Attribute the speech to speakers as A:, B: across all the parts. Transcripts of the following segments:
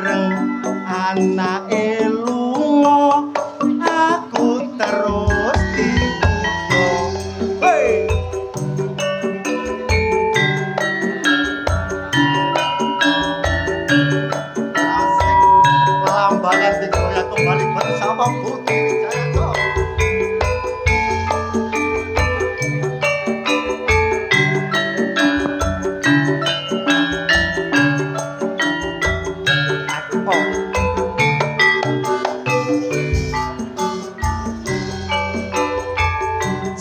A: bareng anake lunga aku terus dikudo hey asik lambangan dikoyak kembali bersama Putri Wijaya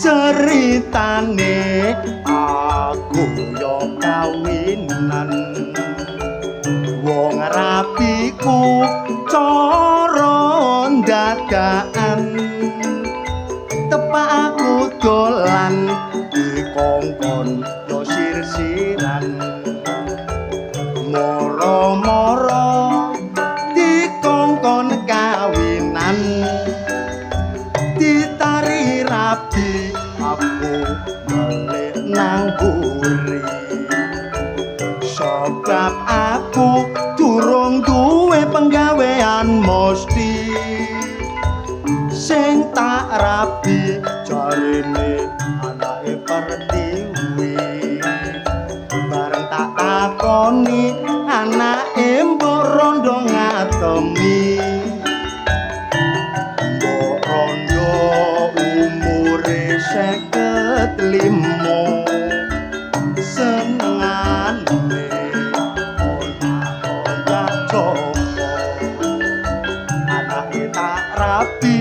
A: ceritane aku yo kawinan wong rapiku cara dadakan tepak aku dolan dikongkon yo sir-siran moro-moro dikongkon kawinan ditari rapi aku balik nang buri sebab aku durung duwe penggawean mesti sing tak rapi jarine anake pertiwi bareng tak takoni anake mbok rondo ngatemi mbok rondo umure 55 senengane olah coba anake tak rapi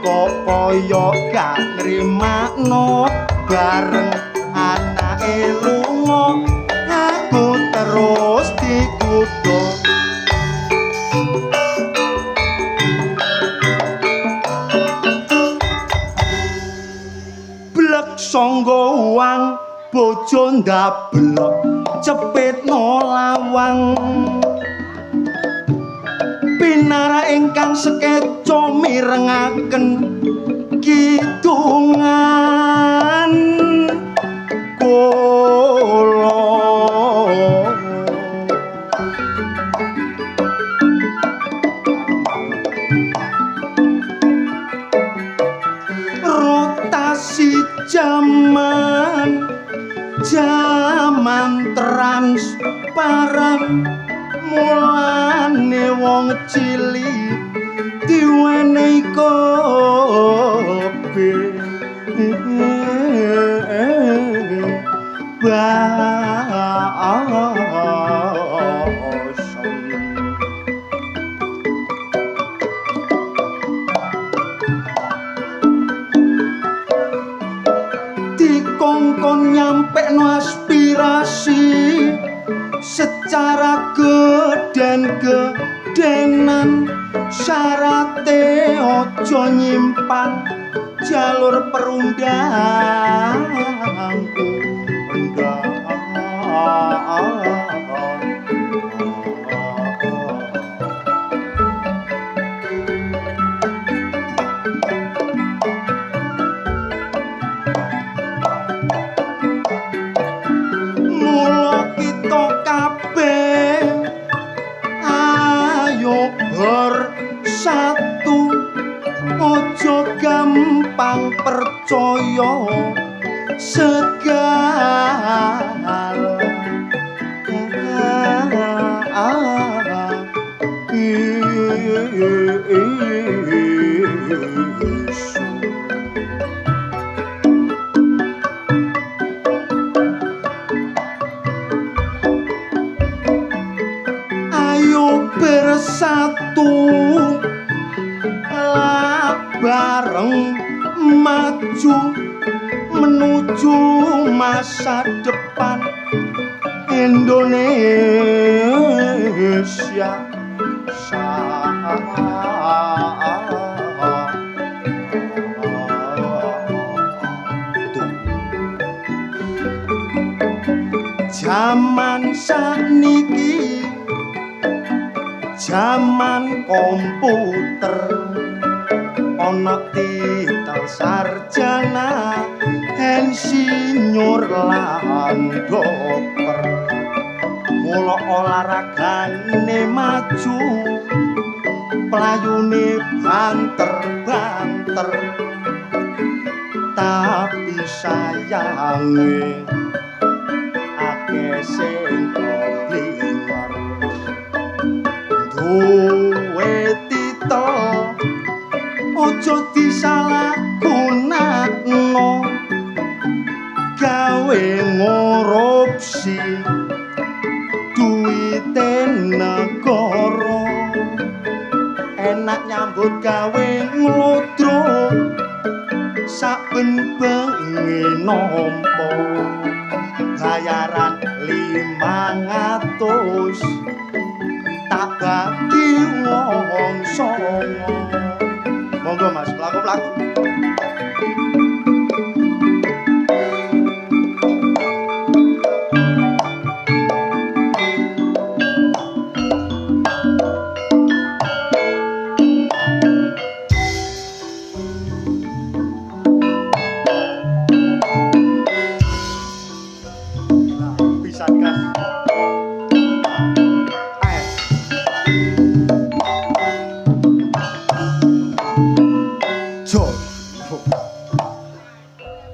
A: kok kaya gak nrimakno bareng anake lunga aku terus dikudo blek sangga uang bojo ndablek cepetno lawang pinara ingkang sekeca mirengaken kidungan kula rotasi jaman transparan mulane wong cilik diwenehi kopi dikongkon nyampekno aspirasi secara geden-gedenan syarate ojo nyimpan jalur perundangku satu ojo gampang percaya segala ayo bersatu bareng maju menuju masa depan Indonesia zaman sakniki zaman komputer ana titel sarjana insinyur lan dokter mula olahragane maju playune banter-banter tapi sayange akeh sing blinger duwe tito ojo disalahgunakno gawe ngorupsi duwite negara enak nyambut gawe ngludruk saben bengi nampa bayaran 500 tak bagi wong songo monggo Mas pelaku-pelaku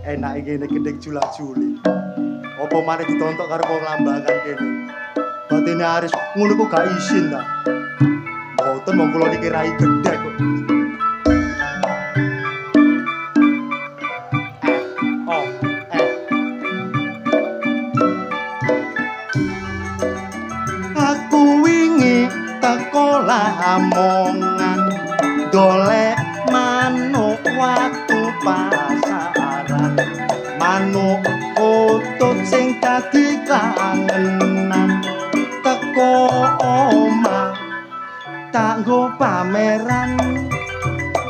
A: enak ngene gendeng jula-juli apa maneh ditontok karo wong lambangan kene batine Aris ngono kok gak isin ta mboten mong kula niki rai gedhe kok aku wingi teko lamongan golek manuk waktu pasaran manuk utut sing dadi kangenan teko omah tak nggo pameran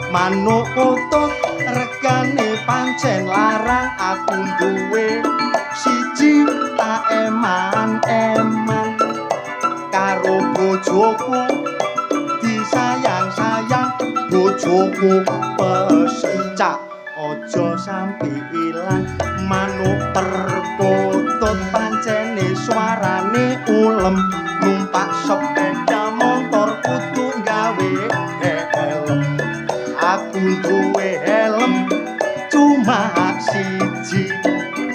A: manuk utut regane pancen larang aku duwe siji tak eman-eman karo bojoku disayang-sayang bojoku pesencak ojo sampe ilang manuk terpotot pancene suarane ulem numpak sepeda motor kudu gawe helm aku duwe helm cuma siji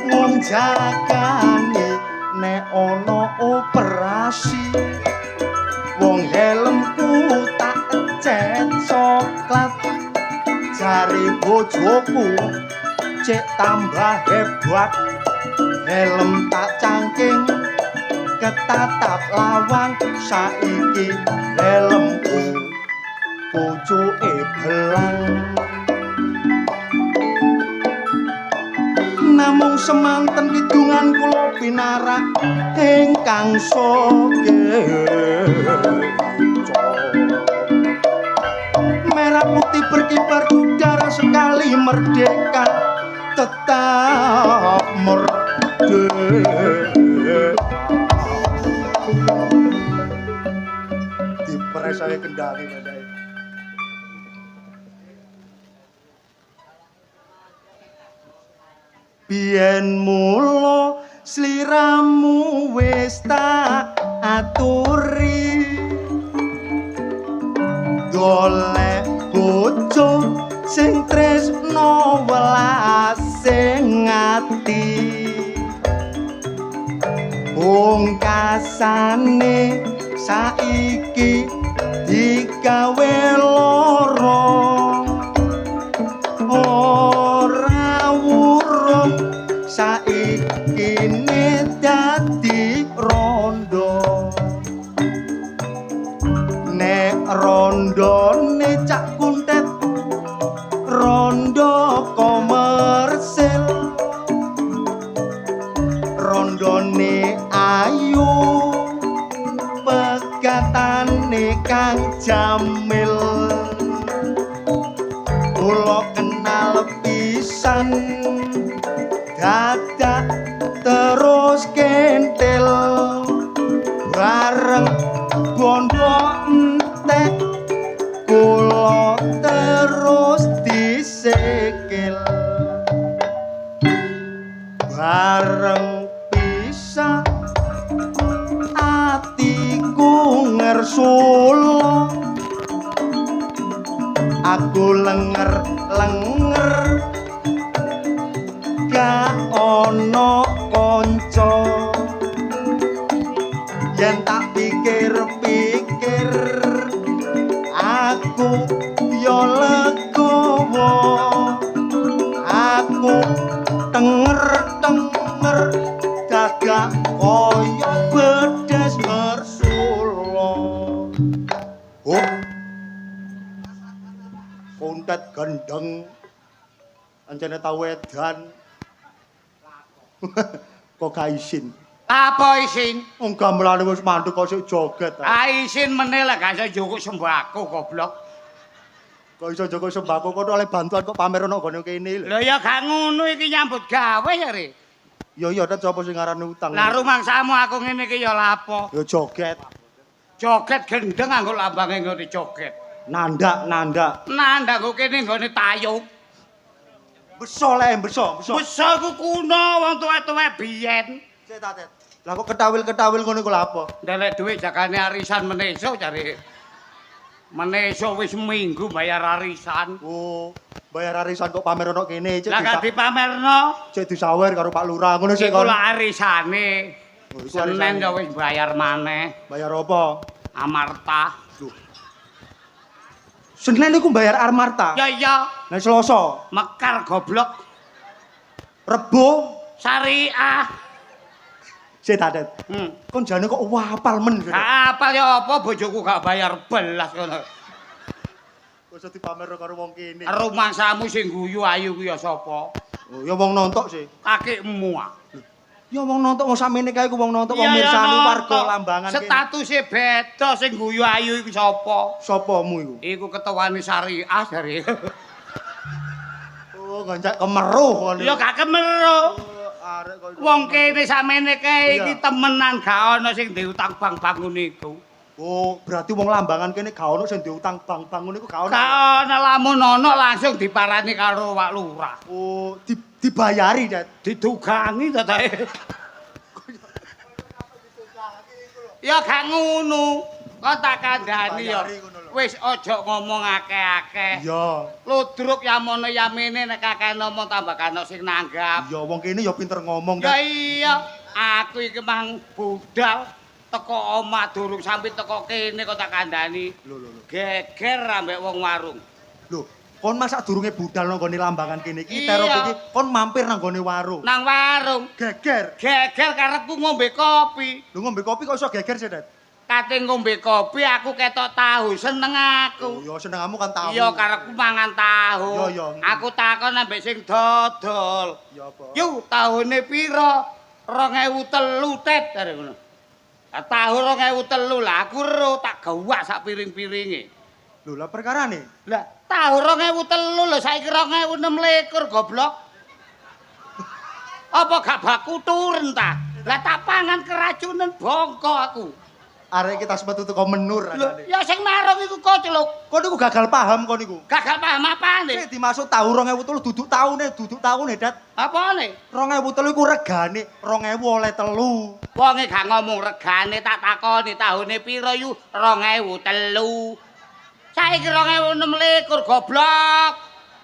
A: wong jagane nek ana operasi wong helmku tak cet coklat jari bojoku cek tambah hebat helm tak cangking ketatap lawang saiki helmku pucuke belang namung semanten kidungan kula pinarak ingkang sogeh merah putih berkibar udara sekali merdeka tetap merdeka dipres saya kendali badai biyen mulo sliramu wis tak aturi golek bojo sing tresno welas sing ati pungkasane saiki digawe lara ora wurung saiki ne dadi rondo nek rondone cak kuntet rondo komersil rondone ayu pegatane kang jamil kula kenal pisan dadak terus kentil bareng bondo entek kula terus disikil bareng pisah atiku ngersula aku lenger gak ono kanca yen tak pikir-pikir aku yo legowo aku tenger gagak koyo bedes bersulo oh kuntet gendeng ancene tau edan kok gak isin
B: apa isin?
A: wong gamelane wis mandek kok sik joget
B: Isin meneh lah gak iso njukuk sembako goblok.
A: kok iso joko sembako kok oleh bantuan kok pamer ono gone kene lho
B: Lho ya gak ngono iki nyambut gawe ya Re.
A: iya tet sapa sing ngarani utang
B: Lah rumangsamu aku ngene iki ya lapo.
A: ya joget
B: Joget gendeng anggo lambange ngene joget.
A: nandak
B: Nanda kok kene nggone tayub.
A: beso le beso
B: Beso ku kuno wong tuwa-tuwa biyen.
A: Cek tet lah kok ketawil ngono iku lha apa
B: Ndelek dhuwit jagane arisan meneso jare. Meneso wis minggu bayar arisan.
A: oh bayar arisan kok pamer ono kene cek
B: Lah gak dipamerno.
A: cek disawer karo Pak Lurah ngono sik
B: Iku
A: kon
B: lah arisane.
A: Oh, iku
B: Senin
A: arisane.
B: ya wis bayar maneh.
A: bayar apa
B: Amarta.
A: Senin iku bayar Armarta
B: Ya iya,
A: nah Selasa
B: mekar goblok.
A: Rebo
B: Syariah.
A: cek tet kon jane kok wapal men
B: Gak apal ya apa bojoku gak bayar belas ngono.
A: kok iso dipamer karo wong kene
B: Rumangsamu sing guyu ayu ku ya sapa?
A: oh ya wong nontok sih
B: Kakekmu ah.
A: ya wong nontok wong samene kae ku wong nontok wong mirsani warga lambangan kene
B: Statuse beda sing guyu ayu iku sapa?
A: sopomu iku
B: Iku ketuane syariah jare.
A: oh gancak kemeruh kon
B: Ya gak kemeruh.
A: arek kok
B: Wong kene samene kae iki
A: Iya.
B: temenan gak ana sing diutang bank-bank ngono iku.
A: oh berarti wong lambangan kene gak ono sing diutang bank-bank ngono iku gak ono
B: Gak ana lamun ana langsung diparani karo Pak Lurah.
A: oh dibayari det
B: Didugangi to ta. Ya gak ngono. Kok tak kandhani ya.
A: Bayari ngono lho.
B: Wis aja ngomong akeh-akeh.
A: iya
B: Ludruk yamono yamene nek kakek ngomong tambah kan sing nanggap.
A: iya wong kene ya pinter ngomong
B: Ya
A: det
B: iya, aku iki mang budal teko omah durung sampe teko kene kok tak kandhani.
A: lho
B: Geger ambek wong warung.
A: lho kon masak durunge budal nang gone lambangan kene iki
B: Iya.
A: terop iki kon mampir nang gone warung
B: Nang warung,
A: geger
B: geger karepku ngombe kopi.
A: lho ngombe kopi kok iso geger sih det
B: Kate ngombe kopi aku ketok tahu, seneng
A: oh
B: aku.
A: ya senengamu kan tahu
B: Iya karepku mangan tahu.
A: Iya, iya.
B: Aku takon ambek sing dodol.
A: ya apa
B: Yu, tahune pira? 2003 tet jare ngono. Lah tahu 2003 lah aku ero tak gawak sak piring-piringe.
A: lho lah perkarane
B: Lah tahu 2003 lho saiki 2026 goblok. Apa gak baku turun ta? Lah tak pangan keracunan bongko aku.
A: arek kita sempat tutuk menur
B: Lho,
A: ajane
B: ya sing narung iku kocluk.
A: kon niku gagal paham kon niku
B: Gagal paham apane?
A: sik dimaksud tahu 2003 duduk tahune dat
B: Apane?
A: 2003 iku regane 2000 oleh telu
B: Wonge gak ngomong regane tak takoni tahune pira yu 2003. Saiki 2026 goblok.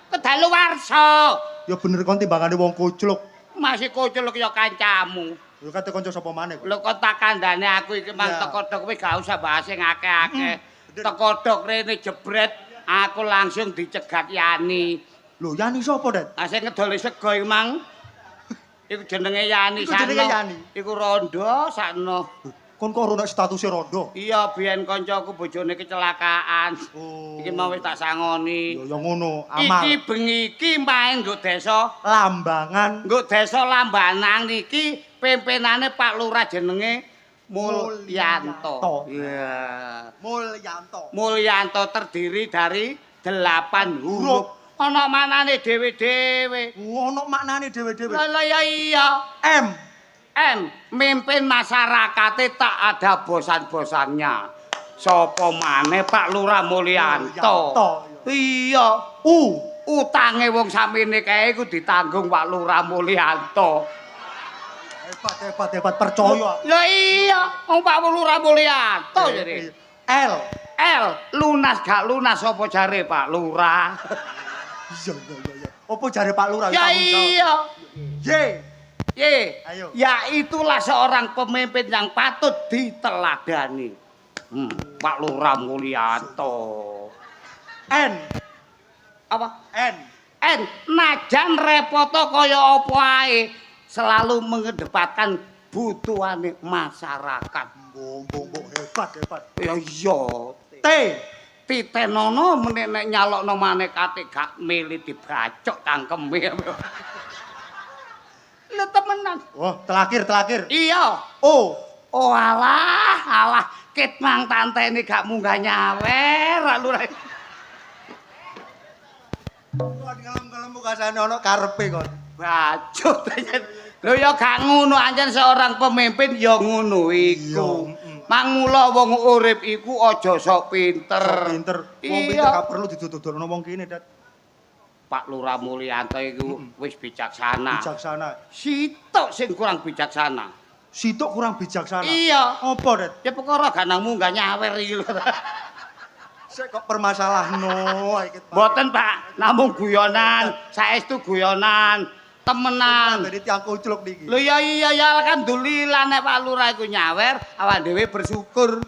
B: Kedalu warsa.
A: ya bener kon timbangane wong kucluk
B: Masih kocluk ya kancamu.
A: lho kate kanca sapa maneh kok
B: Lho kok tak kandhane aku iki mang
A: Ya.
B: teko-tok kowe gak usah bahas sing akeh-akeh. Teko-tok rene jebret aku langsung dicegat Yani.
A: lho Yani sapa dat
B: Ah sing ngedoli sego iki mang. Iku jenenge Yani
A: Iku jenenge
B: sakno.
A: Yani?
B: Iku rondo sakno.
A: kon kok ora statuse rondo
B: Iya biyen kancaku bojone kecelakaan.
A: oh
B: Iki mau wis tak sangoni.
A: ya ngono amal
B: Iki bengi iki main nggo desa,
A: lambangan
B: nggo desa Lambanang niki pimpinane Pak Lurah jenenge Mulyanto.
A: Mulyanto.
B: Iya.
A: Mulyanto
B: Mulyanto terdiri dari 8 huruf. Ana manane dhewe-dhewe.
A: ono maknane dhewe-dhewe
B: Lah ya iya.
A: M
B: Mimpin masyarakate tak ada bosan-bosannya. Sopo maneh Pak Lurah Mulyanto.
A: Mulyanto.
B: Iya. Utange wong samene kae iku ditanggung Pak Lurah Mulyanto.
A: hebat percaya
B: Lah iya, wong Pak Lurah Mulyanto jadi.
A: L
B: L lunas gak lunas apa jare Pak Lurah?
A: Iya. Apa jare Pak Lurah?
B: Ya iya.
A: Ye.
B: Ye.
A: Ayo.
B: Ya itulah seorang pemimpin yang patut diteladani. Pak Lurah Mulyanto.
A: N.
B: Apa?
A: N.
B: Najan repoto kaya apa ae selalu mengedepankan butuhane masyarakat.
A: Mbok hebat.
B: Ya iya.
A: T.
B: Titenono meneh nek nyalokno maneh kate gak milih dibacok cangkeme. Lha temenan.
A: Oh, telakir.
B: Iya.
A: O.
B: Oh alah, ket mang tantene gak munggah nyawer lurah.
A: Kon ngelem-ngelem mukasane ana karepe kon.
B: Bacut. Lho ya gak ngono anjen seorang pemimpin ya ngono iku. Mangmula wong urip iku aja sok pinter.
A: Wong pinter gak perlu didodolno wong kene, Dat.
B: Pak Lurah Mulyanto iku wis bijaksana. Sitok sing kurang bijaksana.
A: Sitok kurang bijaksana.
B: Iya.
A: Apa, Dat?
B: Ya perkara gak nang munggah nyawer iki lho.
A: Sik kok permasalahno iki.
B: Mboten, Pak, namung guyonan, saestu guyonan. Temenan.
A: Dadi tiang kucluk niki.
B: Lho ya iya ya alhamdulillah nek Pak Lurah iku nyawer, awak dhewe bersyukur.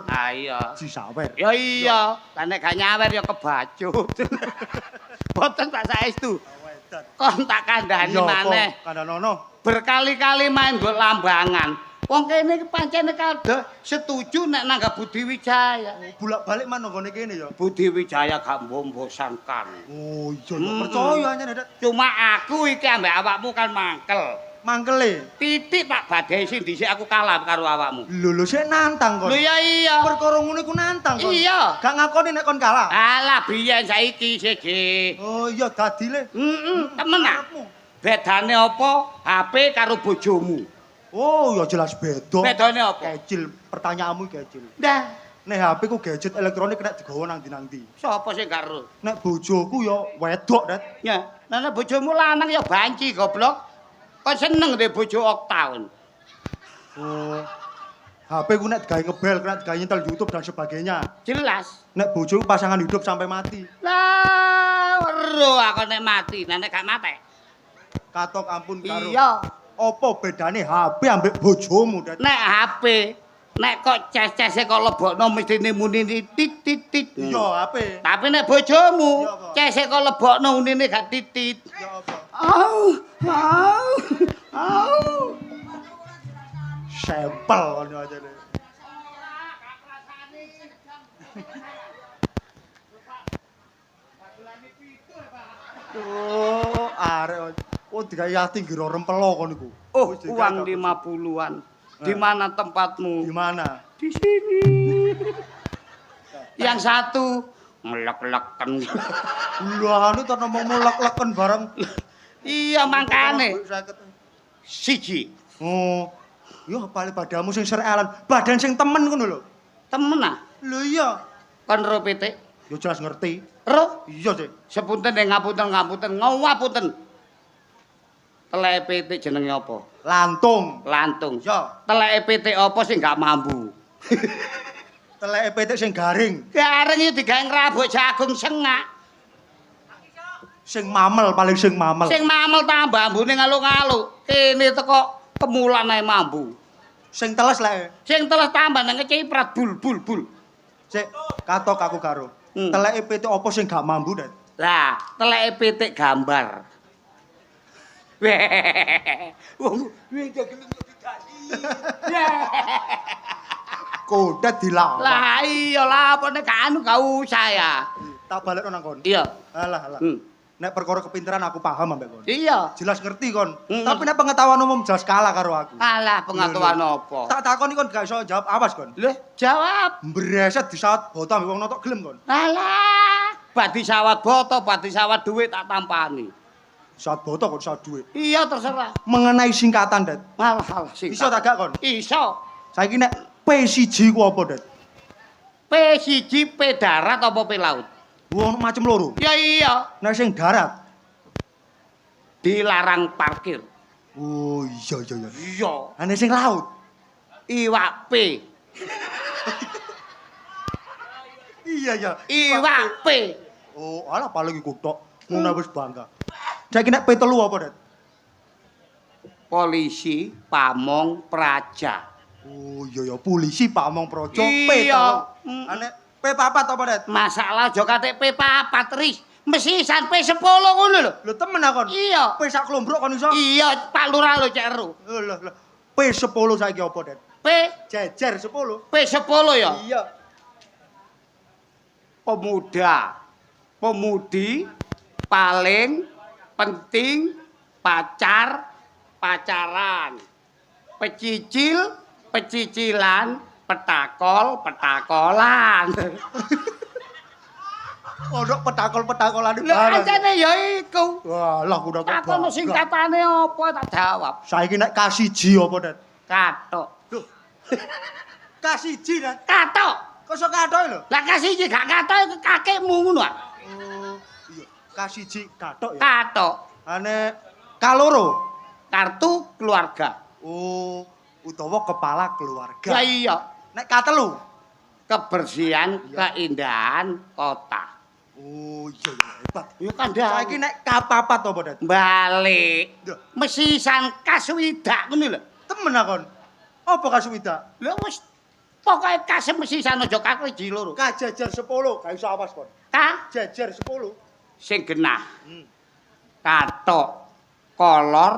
B: Ah iya.
A: Disawer.
B: Ya iya, lah nek gak nyawer ya kebacut. Boten Pak saestu. Kon tak kandhani maneh.
A: Kandhanono.
B: Berkali-kali main nggo lambangan. Wong kene iki pancene kada setuju nek nanggap Budi Wijaya.
A: Bolak-balik mana nggone kene ya?
B: Budi Wijaya gak membosankan.
A: Oh iya, percaya anjen, Dat.
B: Cuma aku iki ambek awakmu kan mangkel.
A: Mangkele.
B: Titik Pak badhe sing dhisik aku kalah karo awakmu.
A: Lho sik nantang kon.
B: Lho ya iya.
A: Perkara ngono iku nantang kon.
B: Iya.
A: Gak ngakoni nek kon kalah.
B: Alah biyen saiki siji.
A: Oh iya dadile.
B: Temen ah. Bedane apa HP karo bojomu?
A: Oh ya jelas beda.
B: Bedane apa?
A: Kecil, pertanyaanmu kecil.
B: Dah.
A: Nek HP ku gadget elektronik nek digawa nang ndi-nang-ndi.
B: Sapa sing gak ero?
A: Nek bojoku ya wedok, Dat.
B: Ya, nek bojomu lanang ya banci goblok. Kon seneng deh bojo oktaun.
A: Oh. HP ku nek digawe ngebel, nek digawe nyetel YouTube dan sebagainya.
B: Jelas.
A: Nek bojoku pasangan hidup sampai mati.
B: Lah, weruh aku nek mati, nek gak mati.
A: Katok ampun karo.
B: Iya.
A: Apa bedane HP ambek bojomu, Dat?
B: Nek HP, nek kok ces-cese kok lebokno mestine muni titit.
A: Iya, HP.
B: Tapi nek bojomu,
A: Iya, apa?
B: cese kok lebokno unine gak titit.
A: Ya apa?
B: Au.
A: Sampel ngono aja deh. Oh, arek. Oh, digawe ati ngira rempelo kon iku.
B: Oh, uang 50-an. Di mana tempatmu?
A: Di mana?
B: Di sini. Yang satu melek-leken.
A: Lah anu to ngomong mulek-leken bareng.
B: Iya mangkane. Siji.
A: Oh. Yo pale padamu sing serelan, badan sing temen ngono lho.
B: Temen ah.
A: Lho iya.
B: Kon ro pitik.
A: Yo jelas ngerti.
B: Ro.
A: Iya, Cek.
B: Sepunten ngapunten. Ngapunten. Teleke pitik jenenge apa?
A: Lantung.
B: Lantung.
A: Yo.
B: Teleke pitik apa sing gak mambu?
A: Teleke pitik sing garing.
B: Garing iki digawe ngrabuk jagung sengak.
A: Sing mamel paling sing mamel.
B: Sing mamel tambah ambune ngaluk-ngaluk. Kene teko kemulan ae mambu.
A: Sing teles lek.
B: Sing teles tambah nang keciprat bul.
A: Cek, katok aku karo. Teleke pitik apa sing gak mambu, Dat?
B: Lah, teleke pitik gambar. Wong iki gelem didani.
A: Kodet dilawak.
B: Lah iya lah apa nek anu gak usah ya.
A: Tak balekno nang kon.
B: Iya.
A: Alah. Nek perkara kepinteran aku paham ambek kon.
B: Iya.
A: Jelas ngerti kon. Tapi nek pengetahuan umum jelas kalah karo aku.
B: Alah pengetahuan apa?
A: Tak takoni kon gak iso jawab awas kon.
B: Lho, jawab.
A: Mbreset disawat boto ambek wong notok gelem kon.
B: Alah, badi sawat boto, badi sawat duit tak tampani.
A: Sawat boto kon sawat duit.
B: Iya terserah.
A: Mengenai singkatan, Dat.
B: Alah sing.
A: Iso tak gak kon?
B: Iso.
A: Saiki nek P1 ku apa, Dat?
B: P1 P darat apa P laut?
A: Wong macem loro.
B: Ya iya,
A: Nek sing darat.
B: dilarang parkir.
A: Oh iya.
B: Iya.
A: Ane sing laut.
B: Iwak P.
A: Iya ya.
B: Iwak P.
A: Oh, alah paling iku tok. Ngono wis bangga. Saiki nek P3 apa, Det?
B: Polisi Pamong Praja.
A: Oh, iya ya polisi Pamong Praja
B: Iya.
A: P3. Ane P4 apa, Det?
B: Masalah aja kate P4 Ris. Mesisan P10 ngono lho.
A: Lho temen akon.
B: Iya.
A: P sak klombrok kon iso.
B: Iya, Pak Lurah lho cek ero.
A: Lho. P10 saiki apa, Det?
B: P
A: Jejer 10.
B: P10 ya.
A: Iya.
B: Pemuda. Pemudi paling penting pacaran. Pecicilan, petakolan.
A: Ono petakol-petakolan iki.
B: Lha ancene ya iku.
A: Walah udah kok.
B: Takon singkatane apa tak jawab.
A: Saiki nek K1 apa, Det?
B: Katok.
A: Loh. K1, Det.
B: Katok.
A: Kok iso kathok lho?
B: Lah kasih iki gak katok iku kakekmu ngono ah.
A: Oh, iya. K1 kathok ya.
B: Katok.
A: Ane kaloro.
B: Kartu keluarga.
A: Oh, utawa kepala keluarga.
B: Ya iya.
A: Nek katelu.
B: Kebersihan,
A: Iya.
B: keindahan kota.
A: Oh, iya hebat.
B: Ya kan dah.
A: Saiki nek kapapat apa, Det?
B: Balik.
A: Lho.
B: Mesisan kaswidak ngono lho.
A: Temen akon. Apa Kaswida?
B: Lha wis pokoke kasem mesisan aja kakriji loro.
A: Kajejer 10, gak iso awas, Kon.
B: Ka
A: Jejer 10.
B: sing genah.
A: Hmm.
B: Katok, kolor,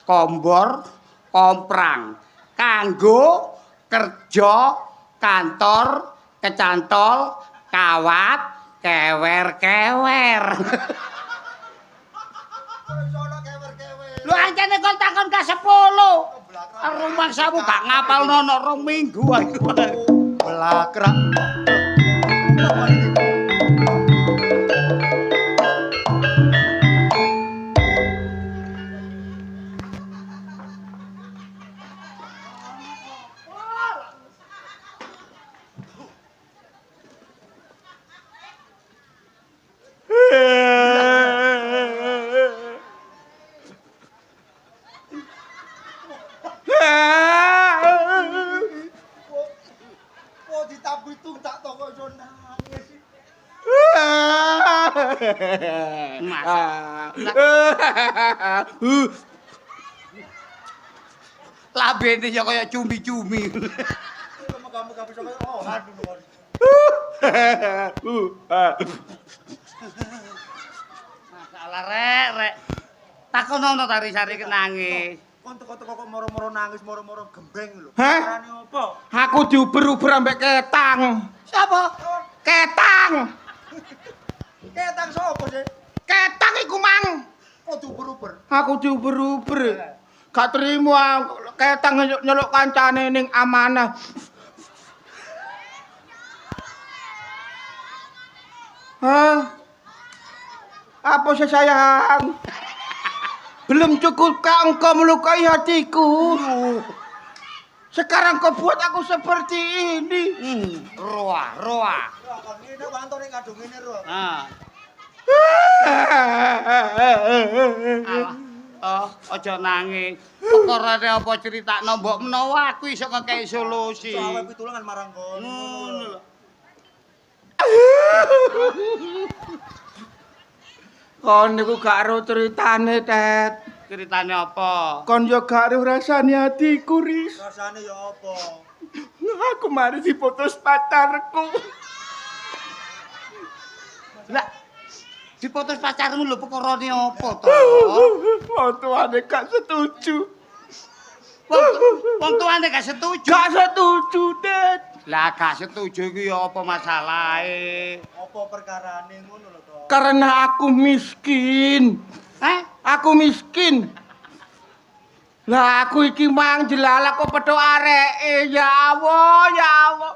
B: kombor, komprang. Kanggo kerja, kantor, kecantol, kawat, kewer-kewer. Lu ancene kon takon ka 10. Rumah samu gak ngapal nono 2 minggu aku.
A: Belakrak. Kok ditabitung tak toko iso nangis.
B: Labene ya kaya cumi-cumi.
A: Muga-muga bisa kaya oh aduh.
B: Masalah rek. Takon ono ta Risari nangis.
A: Kon teko-teko kok moro-moro nangis, moro-moro gembeng lho.
C: Hah?
A: Carane opo?
C: Aku diuber-uber ambek ketang.
B: Siapa?
C: Ketang.
A: Ketang sapa sih?
C: Ketang iku mang.
A: Kok diuber-uber?
C: Aku diuber-uber. Gak terima ketang nyeluk kancane ning amanah. Hah? Apa sih sayang? Belum cukupkah engkau melukai hatiku? Sekarang kau buat aku seperti ini.
B: Roa.
A: Roh, kon ngene wantone kadung ngene, Roh.
B: Nah. Alah, aja nangis. Perkarane apa critakno mbok menawa aku iso ngekeki solusi.
A: Soale pitulungan marang kon.
B: Ngono lho.
C: Kon niku gak ero ceritane, Tet.
B: Ceritane apa?
C: Kon yo gak ero rasane hatiku, Ris.
A: Rasane ya apa?
C: Aku mari diputus pacarku.
B: Lah, diputus pacarmu lho perkarane apa to?
C: Wong tuane gak setuju.
B: Wong tuane gak setuju.
C: Gak setuju, Tet.
B: Lah gak setuju iki apa masalahe?
A: Apa perkarane ngono lho to?
C: Karena aku miskin. Aku miskin. Lah aku iki mang jelalak kok petuk areke. Ya Allah.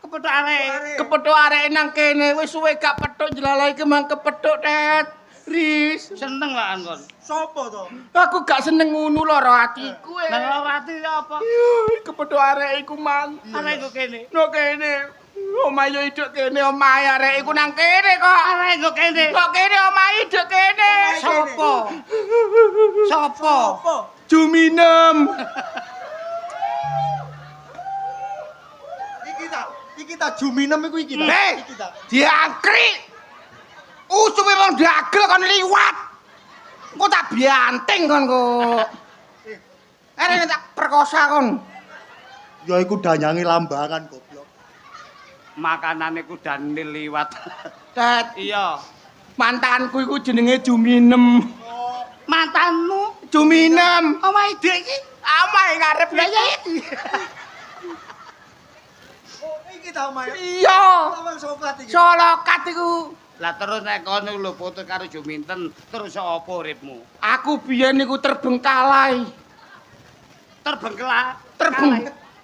B: Kepethuk arek.
C: Kepethuk areke nang kene wis suwe gak petuk jelalak iki mang kepethuk, Tet. Riz,
B: Seneng lah kon.
A: Sopo to?
C: aku gak seneng ngono lho atiku.
B: Nang ati apa?
C: Kepethuk areke iku mang.
B: Arek kok kene.
C: Nang kene. Omah yo iduk kene, omahe arek iku nang kene kok.
B: Arek kok kene.
C: Kok kene omahe iduk kene.
B: Sopo? Sopo?
A: Apa?
C: Juminem.
A: Iki ta ta juminem iku iki ta. Iki ta.
C: Diangkrik. Usume wong dagel kon liwat. Engko tak bianting kon kok. Arene tak perkosa kon.
A: Ya iku danyange lambangan goblok.
B: Makanane kudan liwat.
C: Tet,
B: Iya.
C: mantanku iku jenenge Juminem.
B: Mantanmu
C: Juminem.
B: omahe Dik iki.
C: Amae ngarep
B: Lah ya iki.
A: Oh, iki ta omae.
C: Iya.
A: Awang sokat iki.
C: Solokat iku.
B: Lah terus nek kono lho putus karo Juminten, terus apa uripmu?
C: Aku biyen niku terbengkalai.
B: Terbengkelai.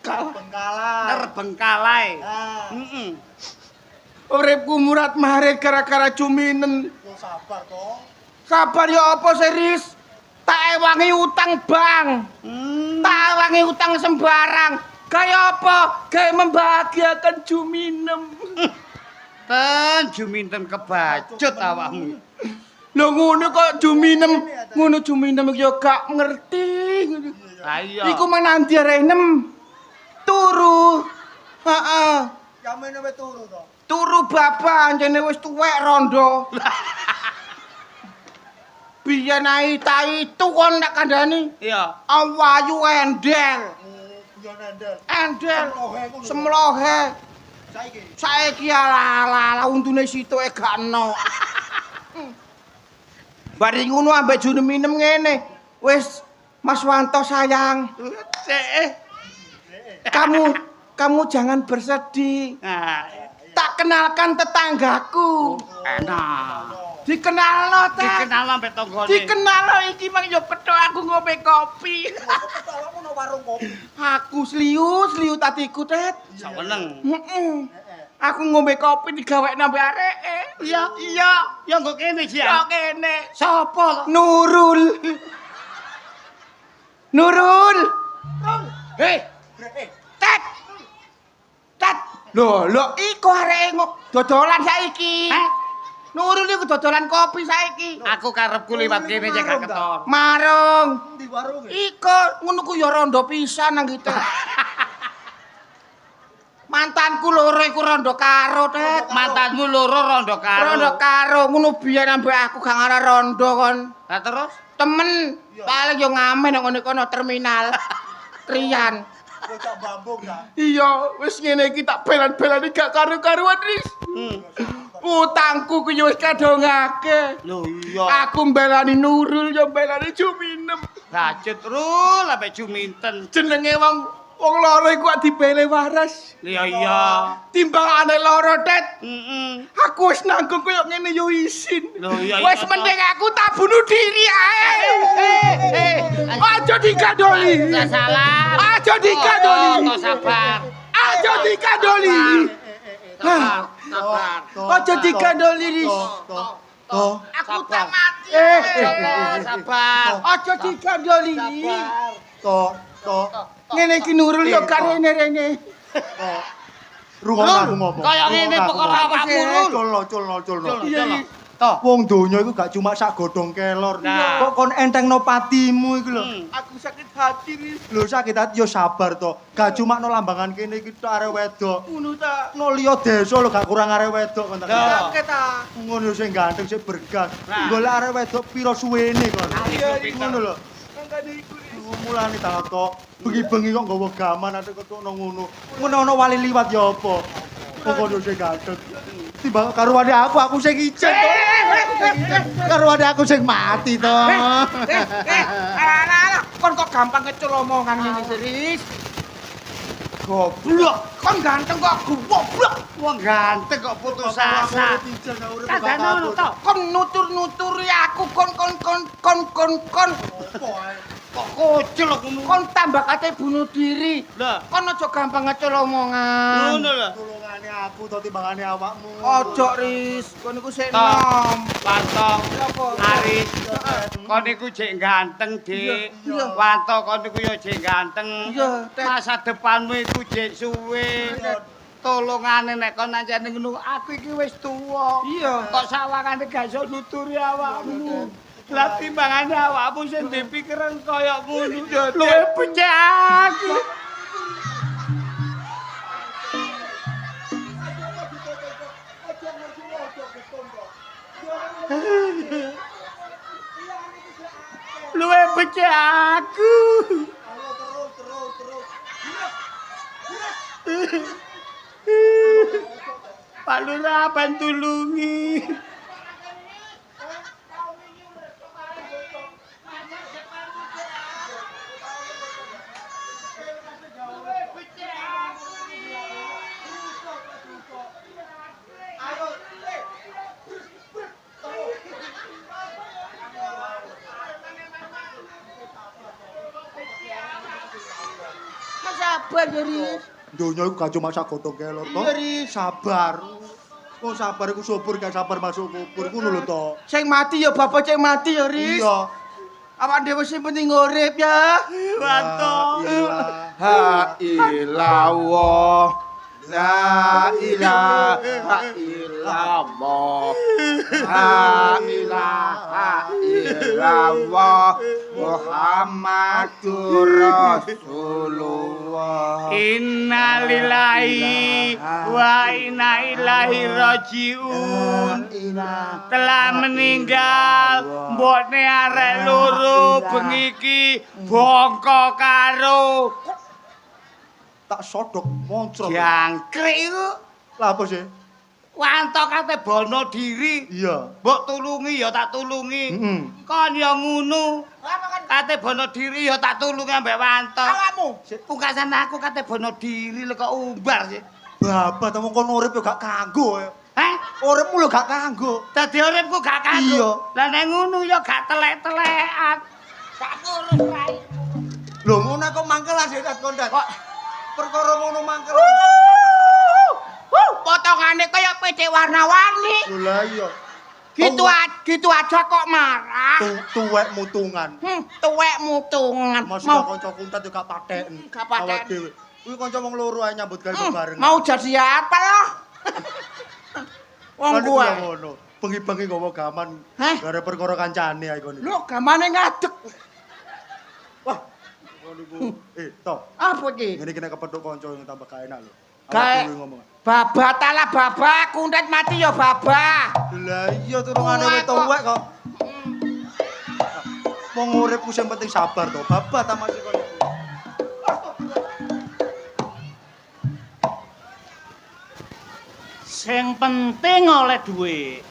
A: Bengkalan.
B: Terbengkalai.
A: Ah,
B: Heeh.
C: Uripku murat marit gara-gara Juminen.
A: yo sabar to.
C: Sabar ya apa seris? Tak ewangi utang bang. Tak ewangi utang sembarang. Gaya apa? Gaya membahagiakan Juminem.
B: Ten Juminten kebacut awakmu.
C: Lho ngono kok Juminem, ngono Juminem ya gak ngerti.
B: Lah iya.
C: Iku menanti renem. Turu. Heeh.
A: Yamene wis turu to.
C: Turu bapak anjene wis tuwek rondo. Biyen ae ta itu kon tak kandhani.
B: Iya.
C: Awayu endel.
A: Yo nendel.
C: Endel.
A: Semlohe ngono.
C: Semlohe.
A: Saiki.
C: Saiki ala untune sitoke gak ono. Bari ngono ambek Juminem ngene. Wis Mas Wanto sayang. Kamu jangan bersedih.
B: Nah,
C: Tak kenalkan tetanggaku.
B: enak.
C: Dikenalno ta?
B: Dikenal sampe tanggane.
C: Dikenalno iki mang yo petok aku ngombe kopi.
A: Awakmu nang warung kopi.
C: Aku sliu tatiku, Tet.
B: Saweneng.
C: Heeh. Aku ngombe kopi digawekno ambek areke.
B: Iya.
C: Iya.
B: Ya kok kene sih
C: Kok
B: ya.
C: kene.
B: Sopo?
C: Nurul. Nurul. Hei, Tet. Tet. Lho, iku areke dodolan saiki. Nurul iku dodolan kopi saiki.
B: Aku karepku liwat kene cek gak ketor.
C: Marung.
A: Di warung.
C: Iko ngono ku ya rondo pisan nang kita. Mantanku loro iku rondo karo, Tet.
B: Mantanmu loro rondo karo.
C: Rondo karo ngono biyen ambek aku gak ngarep rondo kon.
B: Lah terus
C: Temen paling yo ngamen nang ngene kono terminal. Trian.
A: Bocah bambung ta.
C: Iya, wis ngene iki tak belan-belani gak karu-karuan, Ris. Utangku ku yo wis kadongake.
B: lho iya.
C: Aku mbelani Nurul yo mbelani Juminem.
B: Bacut rul sampe Juminten.
C: Jenenge wong loro iku dibele waras.
B: Iya iya.
C: Timbangane loro, Tet.
B: Heeh.
C: Aku wis nanggung koyo ngene yo isin.
B: Lho iya.
C: Wis mending aku tak bunuh diri ae. Aja dikandoli.
B: Enggak salah.
C: Aja dikandoli.
B: Oh, sabar.
C: Aja dikandoli.
B: Sabar.
C: Aja dikandoli, Ris.
A: To.
C: Aku
B: Sabar.
C: tak mati.
B: Sabar.
C: Aja dikandoli.
A: To.
C: Ngene iki Nurul yo gak rene-rene.
A: Rungokno aku ngomong.
B: Kaya ngene pokoke awakmu
A: Culno.
C: Iya.
B: Toh.
A: Wong donya iku gak cuma sak godhong kelor.
B: Nah.
A: Kok kon entengno patimu iku lho.
C: Aku sakit hati, Ris.
A: Lho sakit hati yo sabar to. Gak cuma no lambangan kene iki tok arek wedok.
C: Ngono ta.
A: No liya desa lho gak kurang arek wedok kon tak.
B: Lah.
C: Sakit ta.
A: Ngono sing ganteng sing bergas.
B: Nah.
A: Golek arek wedok pira suwene kon.
B: Iya,
A: Ngono lho.
C: Mangkane iku, Ris.
A: Mulane ta to. Bengi-bengi kok nggawa gaman atik kok ngono. Ngono wali liwat ya apa? Pokoke sing ganteng. Timbang karuane aku sing ijek to. Karuane aku sing mati to.
C: Alah, kon kok gampang kecul omongan ngene Ris. Goblok, kon ganteng kok goblok.
B: Wong ganteng kok putus asa. Kadane ngono to.
C: Kon nutur-nuturi aku kon.
B: Kok kocel ngono.
C: Kon tambah kate bunuh diri.
B: Lah,
C: Kon aja gampang ngecul omongan.
B: ngono lho.
A: Tulungane aku to timbangane awakmu.
C: Ojo Ris, kon iku sik
B: Toh.
C: nom.
B: Wanto,
C: Apa?
B: Aris, kon niku jek ganteng, Dik.
C: Iya.
B: Wanto kon niku yo jek ganteng.
C: Iya, Tet.
B: Masa depanmu iku jek suwe. Tolongane nek kon anjane ngono, aku iki wis tuwa.
C: Iya.
B: Kok sawangane gak iso nuturi awakmu. Lah timbangane awakmu sing dipikiran kaya ngono. Luwih becik aku. Luwe becik aku. Pak Lurah bantu tulungi.
C: Sabar ya, Riz.
A: Donya iku gak cuma sak godhong kelor to.
C: Iya, Riz.
A: Sabar. Oh sabar iku subur gak sabar masuk kubur iku lho to.
C: Sing mati ya bapak cek mati ya, Riz.
A: Iya.
C: Awak dhewe sing penting urip ya.
B: Wanto.
C: Ha ilallah. La ilaha illallah. La ilaha illallah. Muhammadur Rasulullah.
B: Innalillahi wa inna ilaihi rajiun. Telah meninggal mbokne arek loro bengi iki bongko karo
A: Tak sodok moncrot.
B: jangkrik iku.
A: Lah apa sih?
B: Wanto kate bono diri.
A: Iya.
B: Mbok tulungi ya tak tulungi.
A: Heeh.
B: Kon ya ngono. Kate bono diri ya tak tulungi ambek Wanto.
C: Awakmu.
B: Pungkasan aku kate bono diri lho kok umbar sih.
A: Babat omong kon urip yo gak kanggo.
B: Heh?
A: Uripmu lho gak kanggo.
B: Dadi uripku gak kanggo.
A: Iya.
B: Lah nek ngono ya gak telek-telekan. Gak ngurus wae.
A: Lho ngono kok mangkel sih dat kondat. Kok perkara ngono mangkel.
C: Potongane kaya pede warna-warni.
A: Lho lah iya.
C: Gitu aja kok marah.
A: Tuwek mutungan.
C: Tuwek mutungan.
A: Maksudnya kanca kuntat yo gak paten.
C: Gak paten.
A: Awak dhewe. Kuwi kanca wong loro ae nyambut gawe bebarengan.
C: Mau jadi apa lo? Wong
A: Kan iku
C: gue.
A: ya ngono. Bengi-bengi nggawa gaman.
C: Heh?
A: Gara perkara kancane ae kon.
C: Lu gamane ngadeg.
A: Wah. Ngono iku. To.
C: Apa iki?
A: Ngene iki nek kepethuk kanca yang tambah gak enak lho.
C: Kae-
A: Awak dhewe ngomong.
C: Baba tala baba, kundet mati ya baba.
A: Lah iya turungane wis tuwek kok. Wong uripku sing penting sabar to. Babat ta masih koyo.
B: Sing penting oleh duit.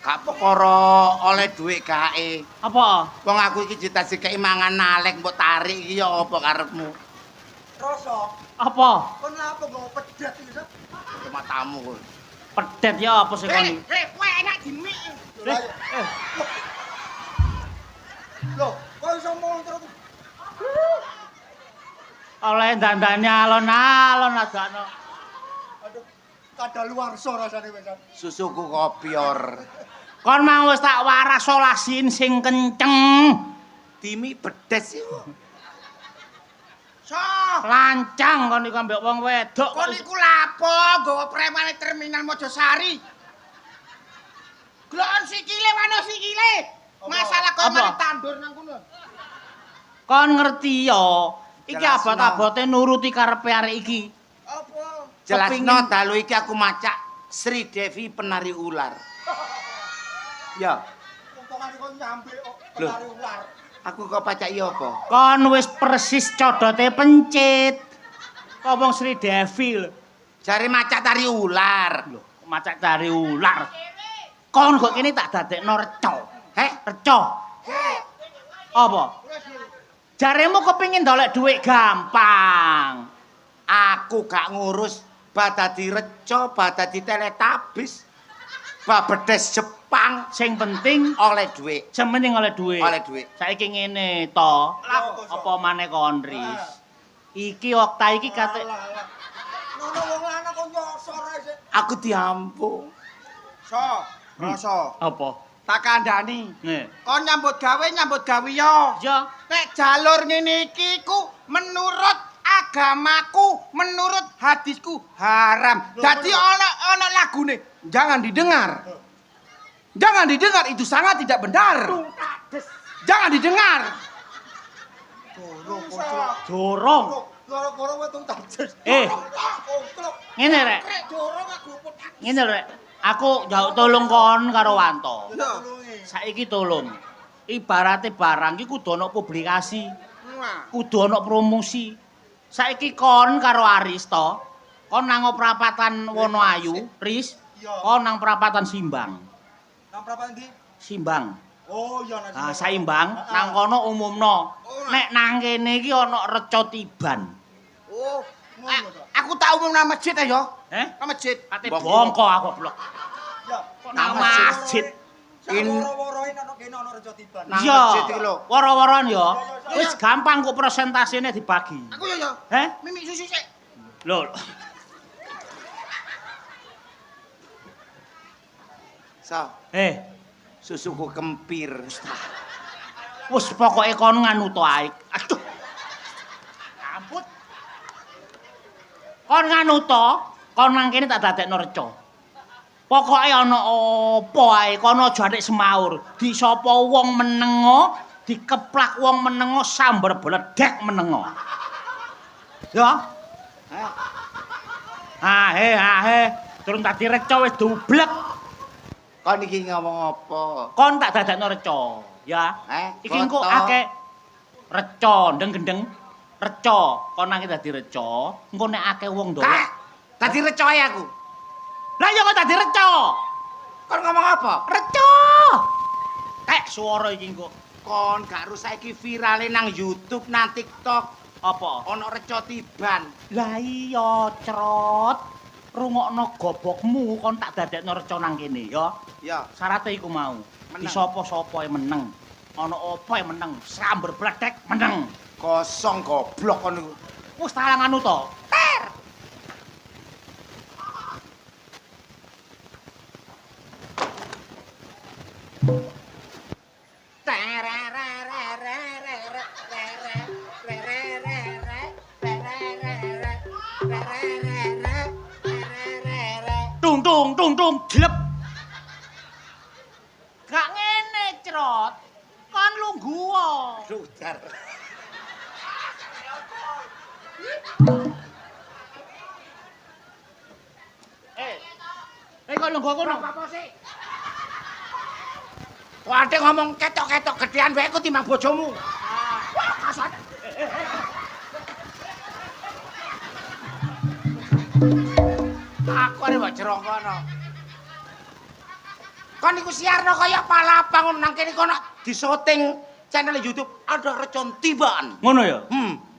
C: Gak perkara oleh dhuwit kae.
B: Apa?
C: Wong aku iki ditasih mangan nalek mbok tarik iki ya apa karepmu?
A: Rasa.
B: Apa?
A: Kon apa nggo pedet iki, Sat?
C: Cuma tamu kok.
B: Pedet ya apa sih kon iki?
C: Kowe enak dimik.
A: Loh, kok iso montor tuh?
B: Oleh dandane alon-alon adakno.
A: Aduh, kadaluwarsa rasane wis. Sat.
C: Susuku kopior.
B: Kon mau wis tak waras solasin sing kenceng.
C: Dimi bedes yo. So,
B: Lancang kon iku ambek wong wedok.
C: kon iku lapo nggawa premane terminal Mojosari? Glon sikile wano sikile. Masalah kok
B: Apa?
C: mari tandur nang kono.
B: Kon ngerti ya. Iki
C: Jelasno.
B: abot-abote nuruti karepe arek iki.
C: Apa?
B: Kepingin-
C: Jelasno dalu iki aku macak Sri Devi penari ular. Ya,
A: Untungane kon nyampe kok
C: Loh.
A: penari ular.
C: aku kok pacak iya apa?
B: Kon wis persis codote pencit. Kok wong Sri Devi lho.
C: Jare macak tari ular.
B: Lho, macak dari ular. Kon kok kene tak dadekno reca. Reca. Apa? Jaremu kepingin dolek duit gampang.
C: Aku gak ngurus badadi reca, badadi teletabis. Babedes Jepang
B: Sing penting
C: oleh dhuwit.
B: sementing oleh duit.
C: Oleh dhuwit.
B: Saiki ngene to.
A: Lapo, Sok?
B: Apa maneh kon Riz? Iki Okta iki kate
A: Ngono wong lanang kok nyosor ae sik.
C: Aku diampung. So, rasa.
B: apa?
C: Tak kandhani.
B: Nih.
C: Kon nyambut gawe yo.
B: Ya,
C: Nek jalur ngene iki ku menurut agamaku, menurut hadisku haram. Jadi ana lagune, jangan didengar. Jangan didengar, itu sangat tidak benar. Jangan didengar.
B: dorong.
A: Loro-loro wetung tajes.
B: Eh.
A: Kontrok.
B: Ngene rek.
C: Dorong aku
B: Ngene rek. Aku njaluk tolong kon karo Wanto.
C: Iya.
B: Saiki tolong. Ibarate barang iki kudu ana publikasi,
C: Wah.
B: kudu ana promosi. Saiki kon karo Aris to, kon nang prapatan Wonoayu, Ris, kon nang prapatan Simbang.
A: Nang prapan ndi?
B: Simbang.
A: Oh iya nang.
B: Ah, saimbang nang kono umumno. Nek nang kene iki ana reca tiban.
C: Oh, aku tak umum nama masjid ya. Nama masjid.
B: Kate bongko aku goblok.
A: Ya,
B: Kok nang masjid.
A: woro-woroin ana kene ana reca tiban.
C: Nang
B: Iya.
C: masjid iki lho.
B: Woro-woron ya. Wis gampang kok presentasine dibagi.
C: Aku ya.
B: Heh?
C: Mimi susu sik.
B: Lho.
C: Sa, susuku kempir.
B: Wis pokoke kon nganu to ae. Aduh. Ampun. Kon nganu to, kon nang kene tak dadekno reca. Pokoke ana apa ae, kono aja atik semaur. Disapa wong menengo, dikeplak wong menengo sambar bledek menengo. Ya. Ahe. Durung dadi reca wis dublek.
C: Kon iki ngomong apa?
B: Kon tak dadekno reca, ya. Iki engko
C: foto.
B: akeh reca ndeng-gendeng. Reca, kon nang dadi reca, engko nek akeh wong ndolek.
C: Kak, tadi recoy aku.
B: Lah ya kok dadi reca.
C: Kon ngomong apa?
B: Reca. Kayak suara iki engko.
C: Kon gak ru saiki virale nang YouTube, nang TikTok.
B: Apa?
C: Ana reca tiban.
B: Lah iya, Crot. Rungokno gobokmu kon tak dadekno reca nang kene, ya.
C: Ya.
B: Syarate iku mau.
C: Meneng.
B: Disapa-sapa meneng. Ana apa meneng, sambar bledek meneng.
C: Kosong goblok kon niku.
B: Wis talang anu to. Ter. Tung jlep. Gak ngene, Crot. Kon lungguh.
C: Dudar.
B: Kok lungguh kono?
C: Apa sih? Kok ade ngomong ketok-ketok gedean wae ku timbang bojomu. Wah, kasar. Aku arep mbok jerongkono. Kon niku siarno kaya palapang nang kene kono disyuting channel YouTube ada recon tiban.
B: Ngono ya?